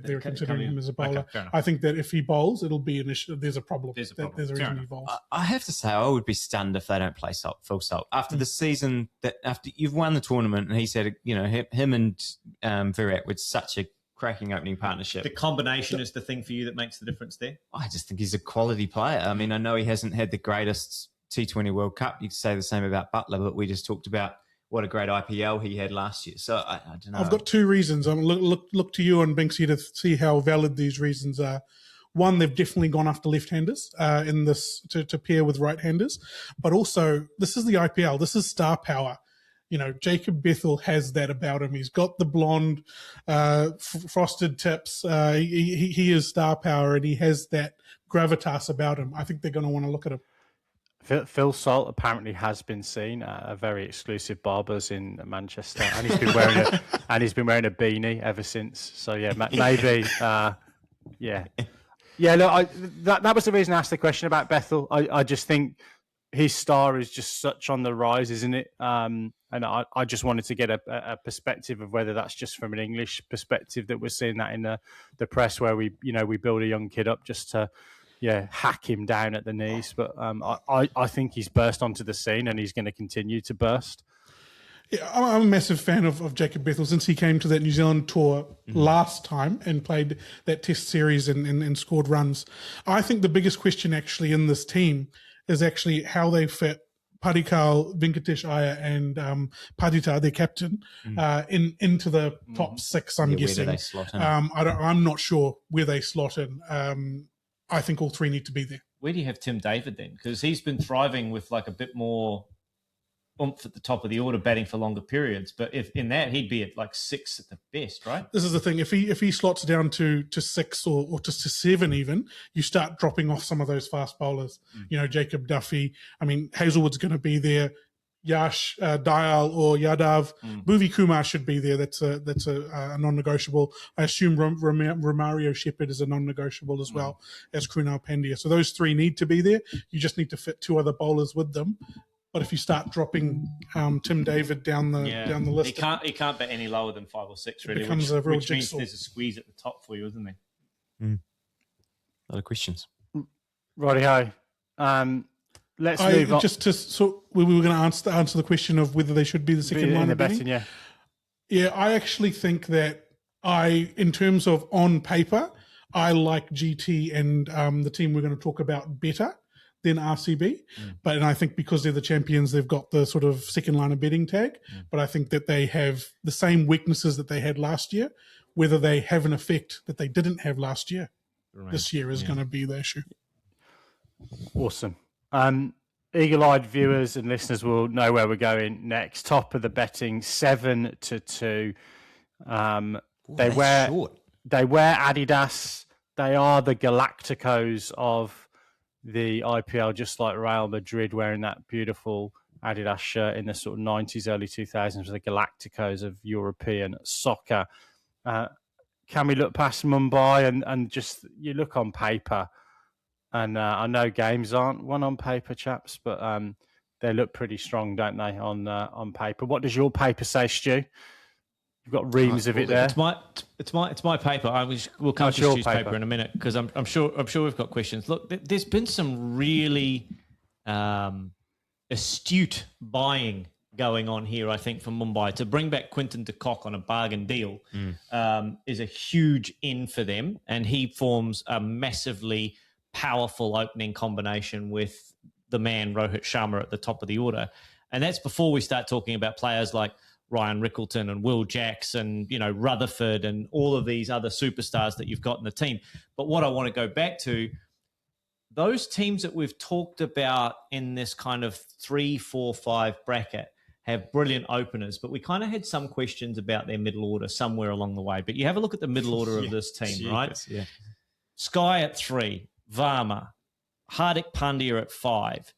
they're considering him as a bowler. Okay, I think that if he bowls, it'll be an issue. There's a problem. There's a reason he bowls. I have to say, I would be stunned if they don't play Phil Salt after the season. After you've won the tournament, and he said, him and Virat with such a cracking opening partnership. The combination is the thing for you that makes the difference there. I just think he's a quality player. I mean, I know he hasn't had the greatest T20 World Cup. You could say the same about Butler, but we just talked about what a great IPL he had last year. So I don't know. I've got two reasons. Look to you and Binksy to see how valid these reasons are. One, they've definitely gone after left-handers in this to pair with right-handers. But also, this is the IPL. This is star power. Jacob Bethel has that about him. He's got the blonde, frosted tips. He is star power, and he has that gravitas about him. I think they're going to want to look at him. Phil Salt apparently has been seen at a very exclusive barber's in Manchester, and he's been wearing a beanie ever since. So yeah, maybe Look, that was the reason I asked the question about Bethel. I just think his star is just such on the rise, isn't it? And I just wanted to get a perspective of whether that's just from an English perspective that we're seeing that in the press where we build a young kid up just to hack him down at the knees. But I think he's burst onto the scene and he's going to continue to burst. Yeah, I'm a massive fan of Jacob Bethel since he came to that New Zealand tour last time and played that test series and scored runs. I think the biggest question actually in this team is actually how they fit Padikal, Venkatesh Iyer and Padita, their captain, into the top six, I'm guessing. Where do they slot in? I'm not sure where they slot in. I think all three need to be there. Where do you have Tim David then? Because he's been thriving with like a bit more oomph at the top of the order, batting for longer periods. But if in that, he'd be at like 6 at the best, right? This is the thing. If he slots down to 6 or to 7 even, you start dropping off some of those fast bowlers. Jacob Duffy. I mean, Hazelwood's going to be there. Yash, Dayal or Yadav. Bhuvi Kumar should be there. That's a non-negotiable. I assume Romario Shepherd is a non-negotiable as well as Krunal Pandya. So those three need to be there. You just need to fit 2 other bowlers with them. But if you start dropping Tim David down the list, he can't bet any lower than 5 or 6 really, which means there's a squeeze at the top for you, isn't there? A lot of questions. Righty-ho. Let's move on. So we were going to answer the question of whether they should be the second line of batting. Yeah, I actually think that in terms of on paper, I like GT and the team we're going to talk about better than RCB. And I think because they're the champions, they've got the sort of second line of betting tag. But I think that they have the same weaknesses that they had last year. Whether they have an effect that they didn't have last year, this year is going to be the issue. Awesome. Eagle-eyed viewers and listeners will know where we're going next. Top of the betting, 7-2. They wear Adidas. They are the Galacticos of the IPL, just like Real Madrid wearing that beautiful Adidas shirt in the sort of 90s, early 2000s, the Galacticos of European soccer. Can we look past Mumbai and just, you look on paper, and I know games aren't won on paper, chaps, but they look pretty strong, don't they, on paper? What does your paper say, Stu? You've got reams of it there. It's my paper. We'll come to Stu's paper in a minute because I'm sure we've got questions. Look, there's been some really astute buying going on here, I think, from Mumbai. To bring back Quinton de Kock on a bargain deal is a huge in for them, and he forms a massively powerful opening combination with the man Rohit Sharma at the top of the order. And that's before we start talking about players like Ryan Rickleton and Will Jacks and, Rutherford and all of these other superstars that you've got in the team. But what I want to go back to, those teams that we've talked about in this kind of 3, 4, 5 bracket have brilliant openers, but we kind of had some questions about their middle order somewhere along the way. But you have a look at the middle order of this team, right? Yeah. Sky at 3, Varma, Hardik Pandya at 5.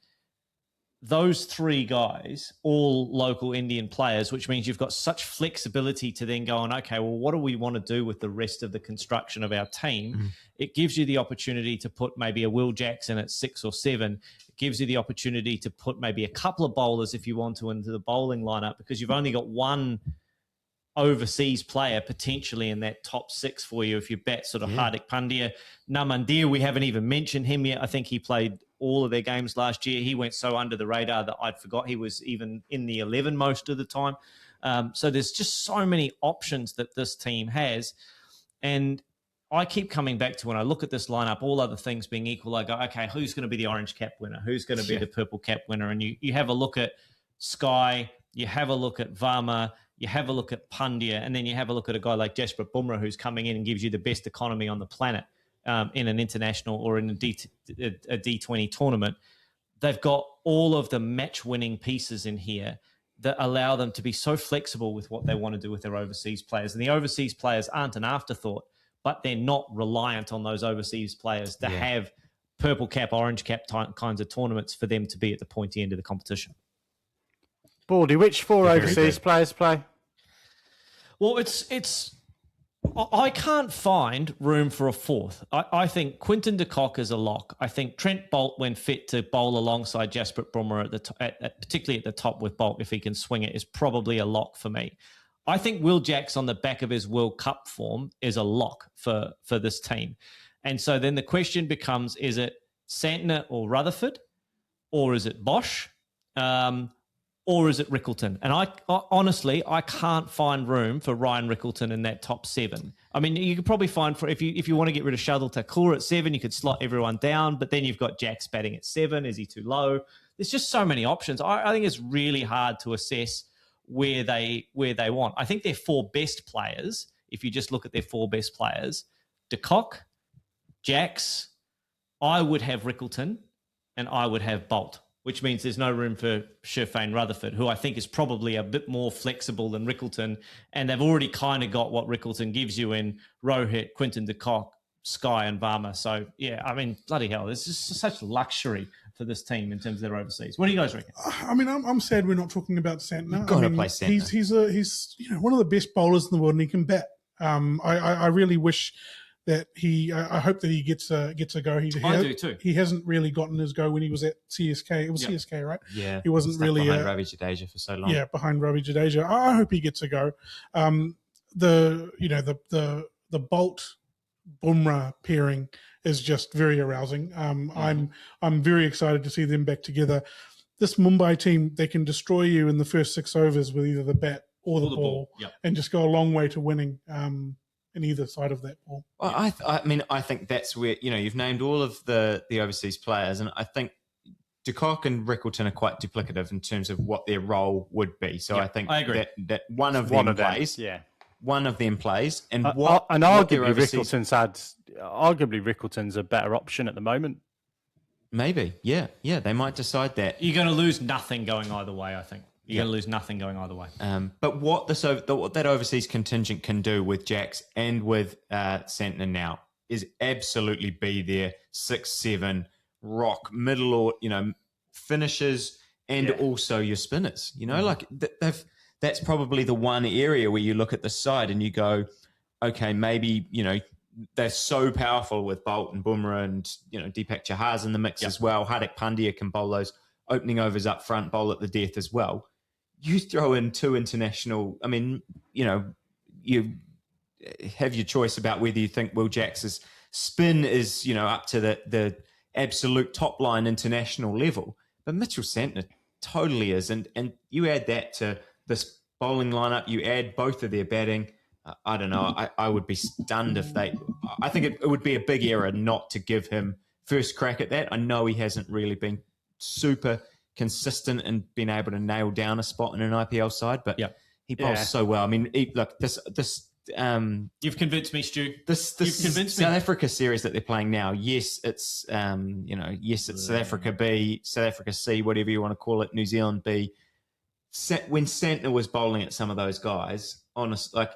Those 3 guys, all local Indian players, which means you've got such flexibility to then go on, okay, well, what do we want to do with the rest of the construction of our team? It gives you the opportunity to put maybe a Will Jackson at 6 or 7. It gives you the opportunity to put maybe a couple of bowlers, if you want to, into the bowling lineup because you've only got one overseas player potentially in that top 6 for you if you bet sort of Hardik Pandya. Namandir, we haven't even mentioned him yet. I think he played all of their games last year. He went so under the radar that I'd forgot he was even in the 11 most of the time. So there's just so many options that this team has. And I keep coming back to when I look at this lineup, all other things being equal, I go, okay, who's going to be the orange cap winner? Who's going to be the purple cap winner? And you have a look at Sky, you have a look at Varma, you have a look at Pandya, and then you have a look at a guy like Jasprit Bumrah who's coming in and gives you the best economy on the planet. In an international or in a D20 tournament, they've got all of the match-winning pieces in here that allow them to be so flexible with what they want to do with their overseas players. And the overseas players aren't an afterthought, but they're not reliant on those overseas players to have purple cap, orange cap kinds of tournaments for them to be at the pointy end of the competition. Baldy, which 4 overseas players play? Well, I can't find room for a 4th. I think Quinton de Kock is a lock. I think Trent Bolt, when fit to bowl alongside Jasprit Bumrah, particularly at the top with Bolt, if he can swing it, is probably a lock for me. I think Will Jacks on the back of his World Cup form is a lock for this team. And so then the question becomes, is it Santner or Rutherford, or is it Bosch, or is it Rickleton? And I honestly, I can't find room for Ryan Rickleton in that top 7. I mean, you could probably find if you want to get rid of Shardul Thakur at 7, you could slot everyone down, but then you've got Jax batting at 7. Is he too low? There's just so many options. I think it's really hard to assess where they want. I think their 4 best players, if you just look at their 4 best players, De Kock, Jax, I would have Rickleton, and I would have Bolt, which means there's no room for Sherfane Rutherford, who I think is probably a bit more flexible than Rickleton, and they've already kind of got what Rickleton gives you in Rohit, Quinton de Kock, Sky and Varma. So, yeah, I mean, bloody hell, this is such luxury for this team in terms of their overseas. What do you guys reckon? I mean, I'm sad we're not talking about Santner. You've got to play Santner. He's one of the best bowlers in the world, and he can bat. I really wish that I hope that he gets a go. I do too. He hasn't really gotten his go when he was at CSK. It was CSK, right? Yeah. He wasn't really behind Ravi Jadeja for so long. Yeah, behind Ravi Jadeja. I hope he gets a go. The Bolt Bumrah pairing is just very arousing. I'm very excited to see them back together. This Mumbai team, they can destroy you in the first 6 overs with either the bat or the ball, and just go a long way to winning in either side of that ball. Well, I think that's where, you've named all of the overseas players, and I think De Kock and Rickleton are quite duplicative in terms of what their role would be. So I think I agree. that one of them plays. Yeah. One of them plays, and arguably Rickleton's a better option at the moment. Maybe, yeah, they might decide that. You're going to lose nothing going either way, I think. You're going to lose nothing going either way. But what that overseas contingent can do with Jax and with Santner now is absolutely be there 6-7 rock middle or finishes and also your spinners. That's probably the one area where you look at the side and you go, okay, maybe they're so powerful with Bolt and Bumrah and Deepak Chahar's in the mix as well. Hardik Pandya can bowl those opening overs up front, bowl at the death as well. You throw in 2 international. I mean, you have your choice about whether you think Will Jax's spin is up to the absolute top line international level, but Mitchell Santner totally is, and you add that to this bowling lineup. You add both of their batting. I don't know. I would be stunned if they. I think it would be a big error not to give him first crack at that. I know he hasn't really been super consistent and been able to nail down a spot in an IPL side, but he bowls so well. I mean, this. You've convinced me, Stu. This South Africa series that they're playing now. Yes, it's it's South Africa B, South Africa C, whatever you want to call it, New Zealand B. When Santner was bowling at some of those guys, the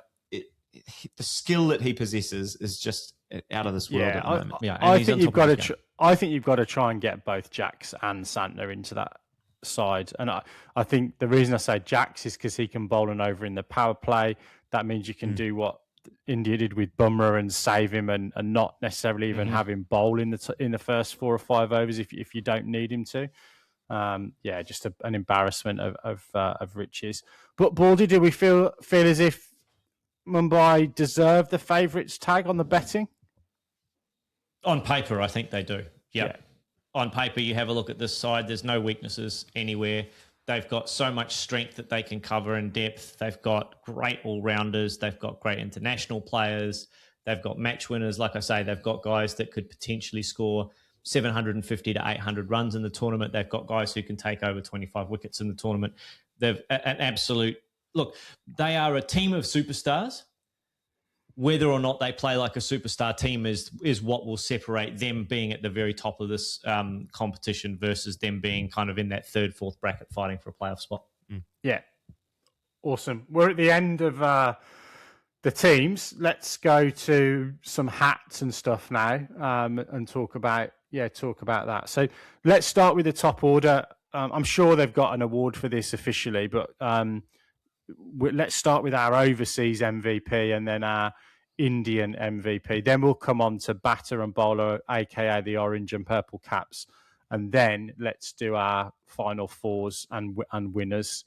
skill that he possesses is just out of this world at the moment. I think you've got to. I think you've got to try and get both Jax and Santner into that side, and I think the reason I say Jax is because he can bowl an over in the power play. That means you can do what India did with Bumrah and save him, and not necessarily even have him bowl in the first 4 or 5 overs if you don't need him to. Just an embarrassment of riches. But Baldy, do we feel as if Mumbai deserve the favourites tag on the betting? On paper, I think they do. Yep. Yeah. On paper, you have a look at this side. There's no weaknesses anywhere. They've got so much strength that they can cover in depth. They've got great all-rounders. They've got great international players. They've got match winners. Like I say, they've got guys that could potentially score 750 to 800 runs in the tournament. They've got guys who can take over 25 wickets in the tournament. They've an absolute... Look, they are a team of superstars. Whether or not they play like a superstar team is what will separate them being at the very top of this competition versus them being kind of in that 3rd, 4th bracket fighting for a playoff spot. Yeah. Awesome. We're at the end of the teams. Let's go to some hats and stuff now and talk about that. So let's start with the top order. I'm sure they've got an award for this officially, but let's start with our overseas MVP and then our Indian MVP. Then we'll come on to batter and bowler, aka the orange and purple caps, and then let's do our final 4s and winners.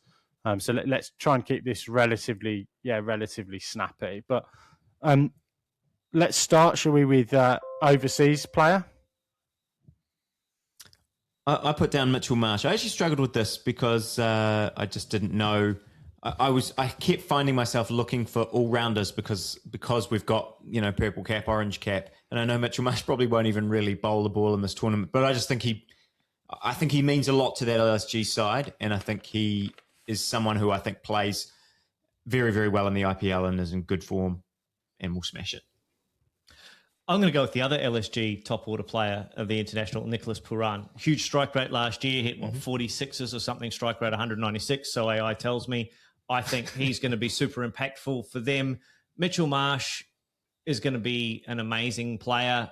So let's try and keep this relatively snappy. But let's start, shall we, with overseas player. I put down Mitchell Marsh. I actually struggled with this because I just didn't know. I kept finding myself looking for all-rounders because we've got, purple cap, orange cap, and I know Mitchell Marsh probably won't even really bowl the ball in this tournament, but I just think he means a lot to that LSG side, and I think he is someone who I think plays very, very well in the IPL and is in good form and will smash it. I'm going to go with the other LSG top order player of the international, Nicholas Pooran. Huge strike rate last year, hit 46s or something, strike rate 196, so AI tells me. I think he's going to be super impactful for them. Mitchell Marsh is going to be an amazing player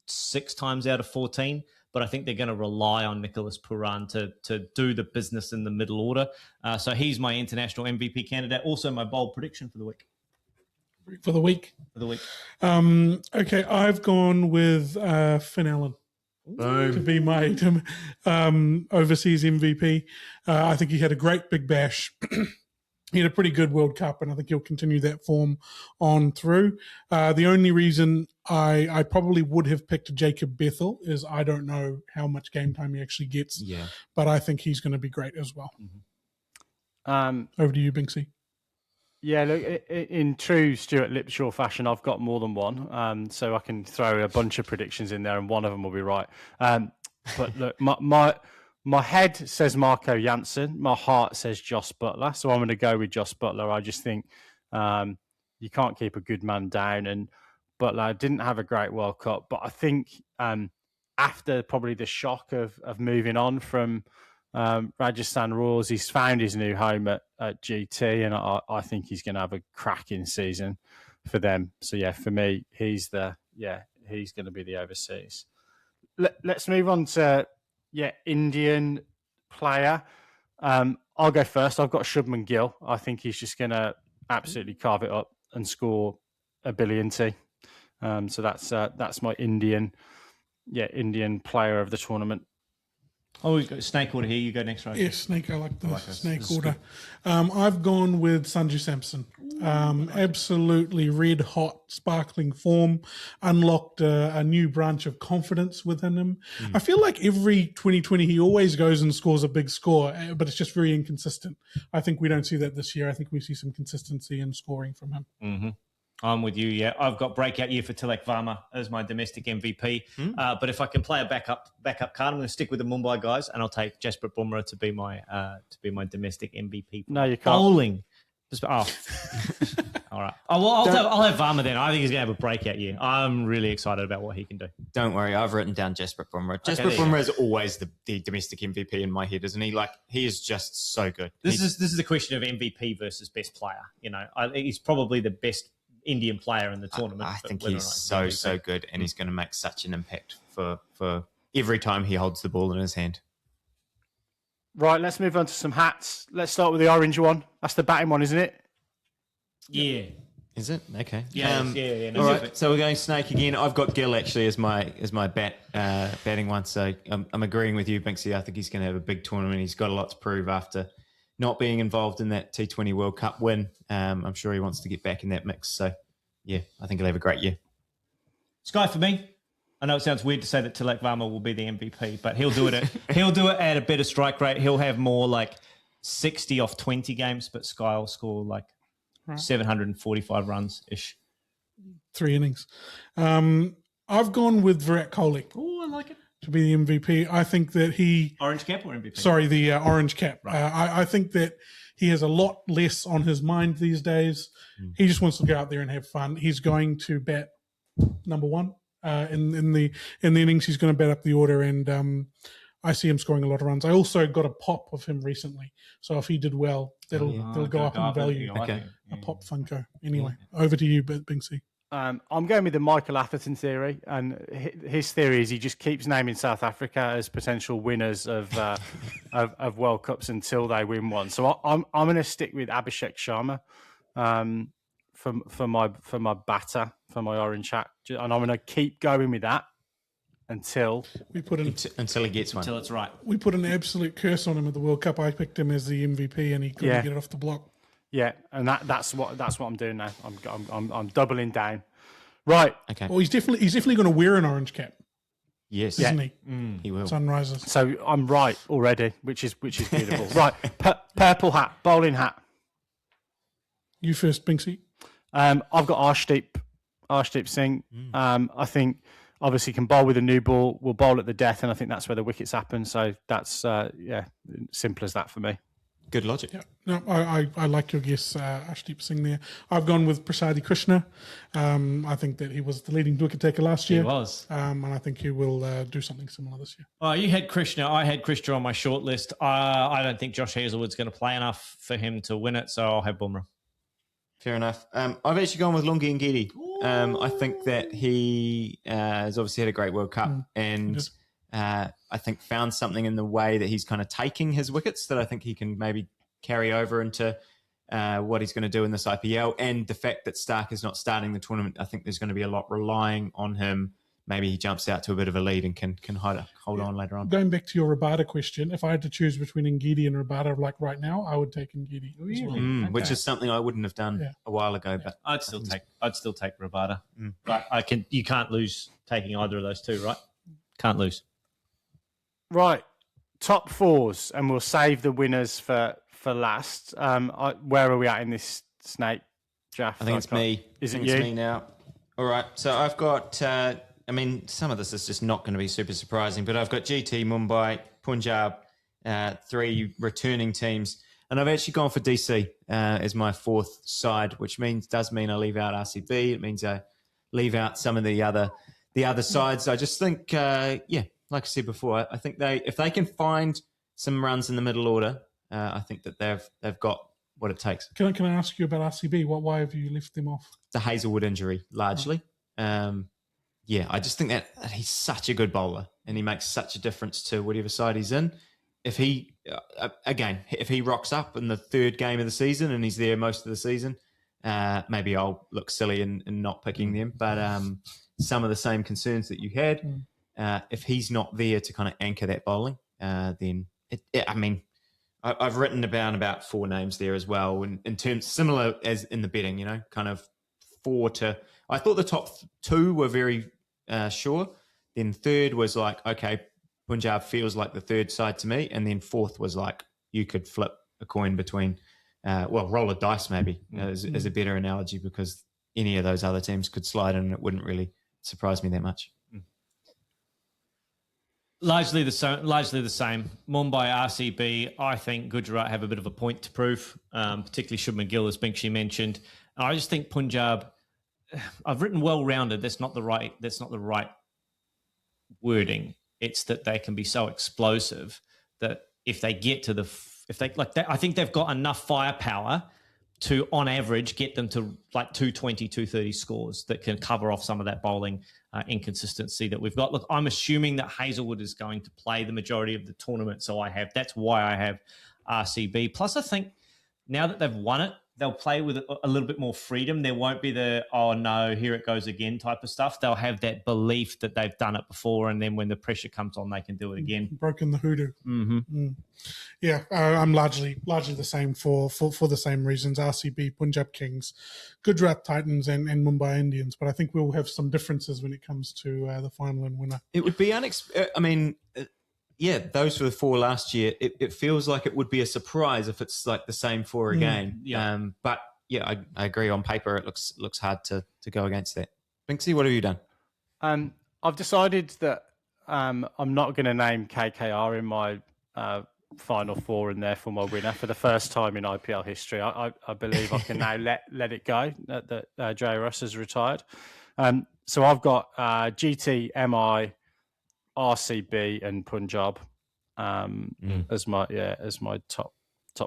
6 times out of 14, but I think they're going to rely on Nicholas Pooran to do the business in the middle order. So he's my international MVP candidate. Also my bold prediction for the week. For the week? For the week. Okay, I've gone with Finn Allen to be my overseas MVP. I think he had a great big bash. He had a pretty good World Cup, and I think he'll continue that form on through. The only reason I probably would have picked Jacob Bethel is I don't know how much game time he actually gets, but I think he's going to be great as well. Over to you, Binksy. Yeah, look, in true Stuart Lipshaw fashion, I've got more than one, so I can throw a bunch of predictions in there, and one of them will be right. But look, my head says Marco Janssen, my heart says Joss Butler, so I'm going to go with Joss Butler. I just think you can't keep a good man down, and Butler didn't have a great World Cup, but I think after probably the shock of moving on from Rajasthan Royals, he's found his new home at GT, and I think he's going to have a cracking season for them. So yeah, for me, he's going to be the overseas. Let's move on to Indian player. I'll go first. I've got Shubman Gill. I think he's just going to absolutely carve it up and score a billion. So that's my Indian player of the tournament. Oh, we've got snake order here. You go next, right? Yeah, snake. I like the snake order. I've gone with Sanju Samson. Absolutely red hot, sparkling form. Unlocked a new branch of confidence within him. I feel like every 2020 he always goes and scores a big score, but it's just very inconsistent. I think we don't see that this year. I think we see some consistency in scoring from him. Mm-hmm. I'm with you, yeah. I've got breakout year for Tilak Varma as my domestic MVP. But if I can play a backup card, I'm going to stick with the Mumbai guys, and I'll take Jasprit Bumrah to be my domestic MVP. No, you can't. Bowling. All right. I'll have Varma then. I think he's going to have a breakout year. I'm really excited about what he can do. Don't worry, I've written down Jasprit Bumrah. Jasprit Bumrah is always the domestic MVP in my head, isn't he? Like, he is just so good. This is a question of MVP versus best player. He's probably the best Indian player in the tournament. I think he's so good, and he's going to make such an impact for every time he holds the ball in his hand. Right, let's move on to some hats. Let's start with the orange one. That's the batting one, isn't it? Yeah. Is it? Okay. Yeah. All right, so we're going snake again. I've got Gill actually as my batting one, so I'm agreeing with you, Binksy. I think he's going to have a big tournament. He's got a lot to prove after not being involved in that T20 World Cup win. I'm sure he wants to get back in that mix. So, yeah, I think he'll have a great year. Sky for me. I know it sounds weird to say that Tilak Varma will be the MVP, but he'll do it at a better strike rate. He'll have more like 60 off 20 games, but Sky will score like 745 runs-ish. 3 innings. I've gone with Virat Kohli. Oh, I like it. To be the MVP. I think that he... Orange cap or MVP? Sorry, the orange cap. Right. I think that he has a lot less on his mind these days. He just wants to go out there and have fun. He's going to bat number one in the innings. He's going to bat up the order, and I see him scoring a lot of runs. I also got a pop of him recently, so if he did well, that'll go up in value. Okay. A pop Funko. Anyway, over to you, Binksy. I'm going with the Michael Atherton theory, and his theory is he just keeps naming South Africa as potential winners of World Cups until they win one. So I'm going to stick with Abhishek Sharma for my batter, for my orange hat, and I'm going to keep going with that until he gets one. Until it's right. We put an absolute curse on him at the World Cup. I picked him as the MVP, and he couldn't get it off the block. Yeah, and that's what I'm doing now. I'm doubling down. Right. Okay. Well, he's definitely going to wear an orange cap, Yes. isn't he? He will. Sunrisers. So I'm right already, which is beautiful. Right. Purple hat, bowling hat. You first, Binksy. I've got Arshdeep Singh. I think obviously can bowl with a new ball, will bowl at the death, and I think that's where the wickets happen. So that's simple as that for me. Good logic. Yeah, no, I like your guess, Ashdeep Singh there. I've gone with Prasadi Krishna. I think that he was the leading wicket taker last year. He was. And I think he will do something similar this year. Oh, you had Krishna. I had Krishna on my short list. I don't think Josh Hazlewood's going to play enough for him to win it, so I'll have Bumrah. Fair enough. I've actually gone with Lungi Ngidi. I think that he has obviously had a great World Cup and I think found something in the way that he's kind of taking his wickets that I think he can maybe carry over into what he's going to do in this IPL. And the fact that Stark is not starting the tournament, I think there's going to be a lot relying on him. Maybe he jumps out to a bit of a lead and can hold on later on. Going back to your Rabada question, if I had to choose between Ngidi and Rabada, like right now, I would take Ngidi. Really? Well. Which is something I wouldn't have done a while ago. But I'd still take Rabada. But you can't lose taking either of those two, right? Can't lose. Right. Top fours, and we'll save the winners for last. Where are we at in this snake, Jaff? I think it's me. Is it It's you? me now. All right. So I've got, some of this is just not going to be super surprising, but I've got GT, Mumbai, Punjab, 3 returning teams. And I've actually gone for DC as my fourth side, which does mean I leave out RCB. It means I leave out some of the other sides. I just think, like I said before, I think if they can find some runs in the middle order, I think that they've got what it takes. Can I ask you about RCB? Why have you left them off? The Hazelwood injury, largely. I just think that he's such a good bowler and he makes such a difference to whatever side he's in. If he rocks up in the third game of the season and he's there most of the season, maybe I'll look silly in not picking them. But some of the same concerns that you had, if he's not there to kind of anchor that bowling, then I've written about 4 names there as well. In terms similar as in the betting, kind of 4 to. I thought the top 2 were very sure. Then third was like, okay, Punjab feels like the third side to me, and then fourth was like you could flip a coin between, roll a dice maybe as a better analogy, because any of those other teams could slide in and it wouldn't really surprise me that much. Largely the same. Mumbai, RCB. I think Gujarat have a bit of a point to prove, particularly Shubman Gill, as Binksy mentioned. And I just think Punjab. I've written well-rounded. That's not the right wording. It's that they can be so explosive that if they get to I think they've got enough firepower to, on average, get them to like 220, 230 scores that can cover off some of that bowling inconsistency that we've got. Look, I'm assuming that Hazelwood is going to play the majority of the tournament, so that's why I have RCB. Plus, I think now that they've won it, they'll play with a little bit more freedom. There won't be the, oh no, here it goes again type of stuff. They'll have that belief that they've done it before, and then when the pressure comes on, they can do it again. Broken the hoodoo. Mm-hmm. Yeah, I'm largely the same for the same reasons. RCB, Punjab Kings, Gujarat Titans, and Mumbai Indians. But I think we'll have some differences when it comes to the final and winner. It would be those were the 4 last year. It feels like it would be a surprise if it's like the same 4 again. Yeah. But I agree. On paper, it looks hard to go against that. Binksy, what have you done? I've decided that I'm not going to name KKR in my final 4 and therefore my winner for the first time in IPL history. I believe I can now let it go that Jay Russ has retired. So I've got GT, MI, RCB and Punjab as my top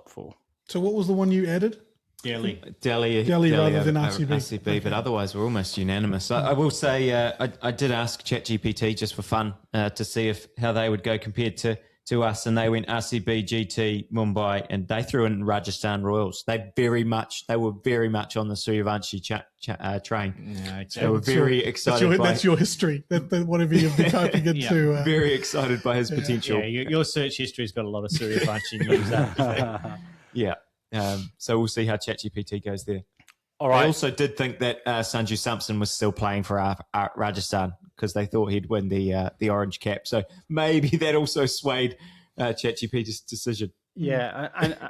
4. So what was the one you added? Delhi rather than RCB. But otherwise we're almost unanimous. I will say I did ask ChatGPT just for fun to see how they would go compared to us, and they went RCB, GT, Mumbai, and they threw in Rajasthan Royals. They were very much on the Suryavanshi train. Yeah, they were very excited. That's your history. That whatever you've been typing into. Very excited by his potential. Yeah, your search history's got a lot of Suryavanshi news. Yeah. So we'll see how ChatGPT goes there. All right. I also did think that Sanju Samson was still playing for Rajasthan because they thought he'd win the orange cap. So maybe that also swayed ChatGPT's decision. Yeah,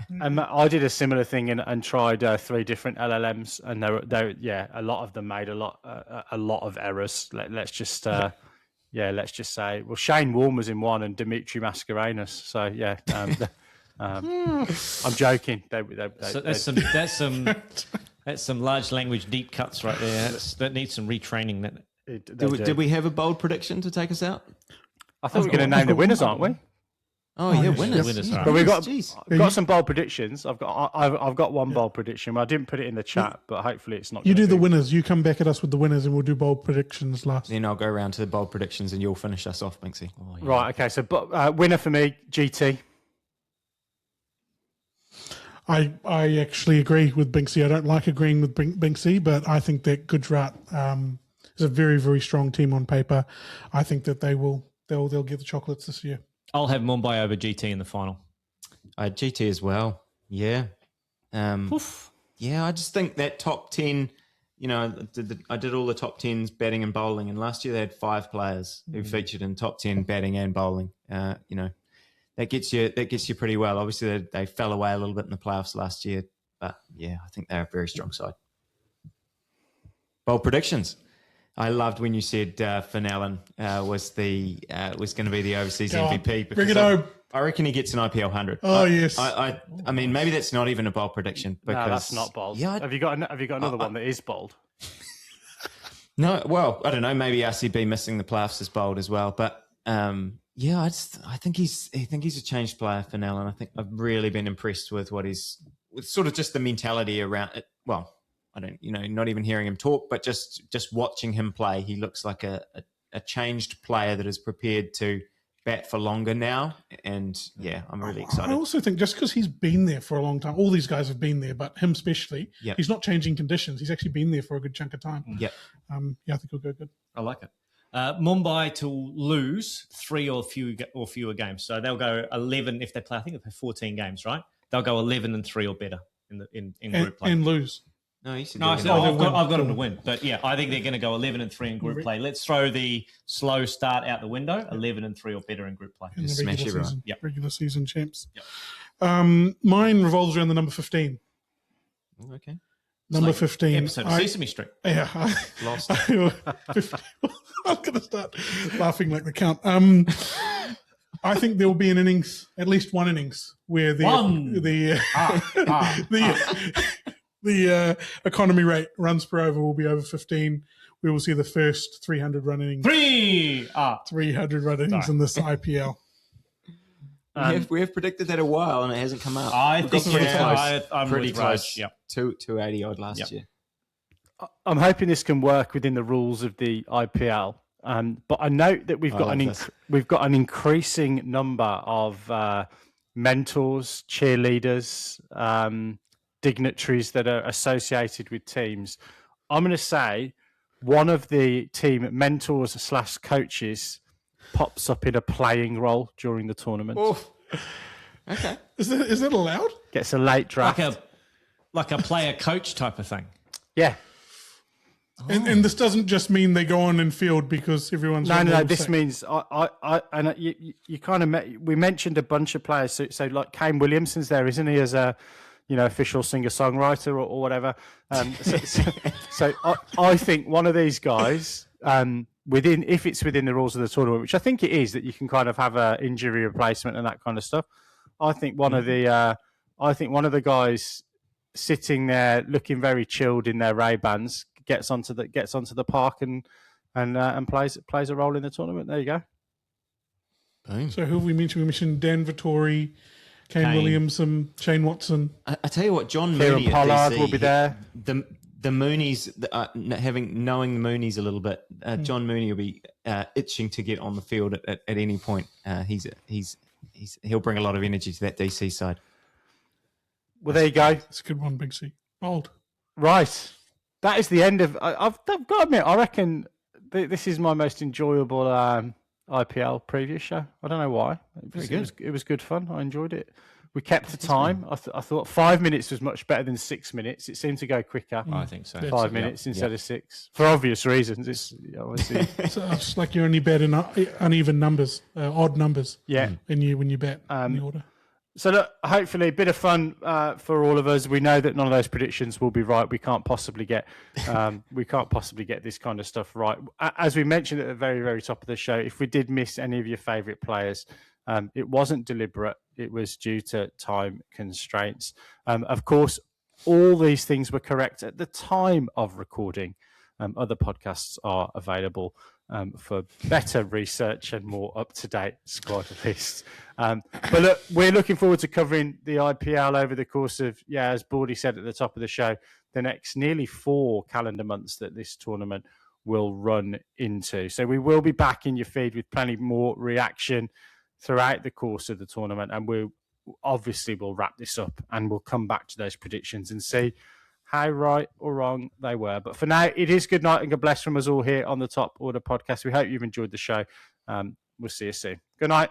and I did a similar thing and tried 3 different LLMs, and they a lot of them made a lot of errors. Let's just say, well, Shane Warne was in one and Dimitri Mascarenhas. So yeah, I'm joking. That's some large language deep cuts right there. That needs some retraining. Did we have a bold prediction to take us out? I thought we were going to name the winners, aren't we? Winners. Right. But we've got some bold predictions. I've got one bold prediction. I didn't put it in the chat, but hopefully it's not. You do the winners. You come back at us with the winners, and we'll do bold predictions last. Then I'll go around to the bold predictions, and you'll finish us off, Binksy. Oh, yeah. Right. Okay. So, winner for me, GT. I actually agree with Binksy. I don't like agreeing with Binksy, but I think that Gujarat is a very, very strong team on paper. I think that they'll get the chocolates this year. I'll have Mumbai over GT in the final. GT as well. Yeah. Yeah, I just think that top 10, I did all the top 10s batting and bowling, and last year they had 5 players who featured in top 10 batting and bowling. That gets you pretty well. Obviously, they fell away a little bit in the playoffs last year, but yeah, I think they're a very strong side. Bold predictions. I loved when you said Finn Allen was going to be the overseas MVP. Bring it home. I reckon he gets an IPL 100. Oh, yes. I mean, maybe that's not even a bold prediction. Because, no, that's not bold. Yeah, have you got another one that is bold? No, well, I don't know. Maybe RCB missing the playoffs is bold as well. But I think he's a changed player, Finn Allen. I think I've really been impressed with with sort of just the mentality around it. Well, I don't, not even hearing him talk, but just watching him play, he looks like a changed player that is prepared to bat for longer now. And yeah, I'm really excited. I also think just because he's been there for a long time, all these guys have been there, but him especially, he's not changing conditions. He's actually been there for a good chunk of time. Yep. I think he'll go good. I like it. Mumbai to lose 3 or fewer games. So they'll go 11 if they play. I think they play 14 games, right? They'll go 11-3 or better in group play and lose. No, I've got them to win. But yeah, I think they're going to go 11-3 in group play. Let's throw the slow start out the window. 11-3 or better in group play. In the smash regular everyone. season, regular season champs. Yep. Mine revolves around the number 15. Okay. Number 15. Episode of Sesame Street. Yeah. Lost. I'm going to start laughing like the count. I think there will be an innings, at least one innings, where the economy rate runs per over will be over 15. We will see the first 300 run innings. 300 run innings in this IPL. We have predicted that a while and it hasn't come out. I think I'm pretty close. Yep. 280 odd last year. I'm hoping this can work within the rules of the IPL. But I note that we've got an increasing number of mentors, cheerleaders, dignitaries that are associated with teams. I'm going to say one of the team mentors / coaches pops up in a playing role during the tournament. Oof. Okay. Is that allowed? Gets a late draft. Like a player coach type of thing. Yeah. And this doesn't just mean they go on in field because everyone's no. This means you kind of we mentioned a bunch of players. So like Kane Williamson's there, isn't he, as a official singer songwriter or whatever. So I think one of these guys if it's within the rules of the tournament, which I think it is, that you can kind of have a injury replacement and that kind of stuff. I think one of the guys sitting there looking very chilled in their Ray-Bans gets onto the park and plays a role in the tournament. There you go. Boom. So who have we mentioned? We mentioned Dan Vittori, Kane Williamson, Shane Watson. I tell you what, John Kieran Mooney Pollard at DC, will be there. The Moonies, knowing the Moonies a little bit, John Mooney will be itching to get on the field at any point. He'll bring a lot of energy to that DC side. Well, there you go. That's a good one, Big C. Bold. Right. That is the end of. I've got to admit, I reckon this is my most enjoyable IPL Preview Show. I don't know why. It was good fun. I enjoyed it. We kept the time. I thought 5 minutes was much better than 6 minutes. It seemed to go quicker. I think so. 5 minutes instead of 6, for obvious reasons. It's obviously So it's like you only bet in uneven numbers, odd numbers. yeah. When you bet in the order. So look, hopefully a bit of fun for all of us. We know that none of those predictions will be right. We can't possibly get this kind of stuff right. As we mentioned at the very, very top of the show, if we did miss any of your favourite players, it wasn't deliberate. It was due to time constraints. Of course, all these things were correct at the time of recording. Other podcasts are available for better research and more up-to-date squad lists. But look, we're looking forward to covering the IPL over the course of, as Baldy said at the top of the show, the next nearly 4 calendar months that this tournament will run into. So we will be back in your feed with plenty more reaction throughout the course of the tournament. And we'll wrap this up and we'll come back to those predictions and see how right or wrong they were. But for now, it is good night and God bless from us all here on the Top Order podcast. We hope you've enjoyed the show. We'll see you soon. Good night.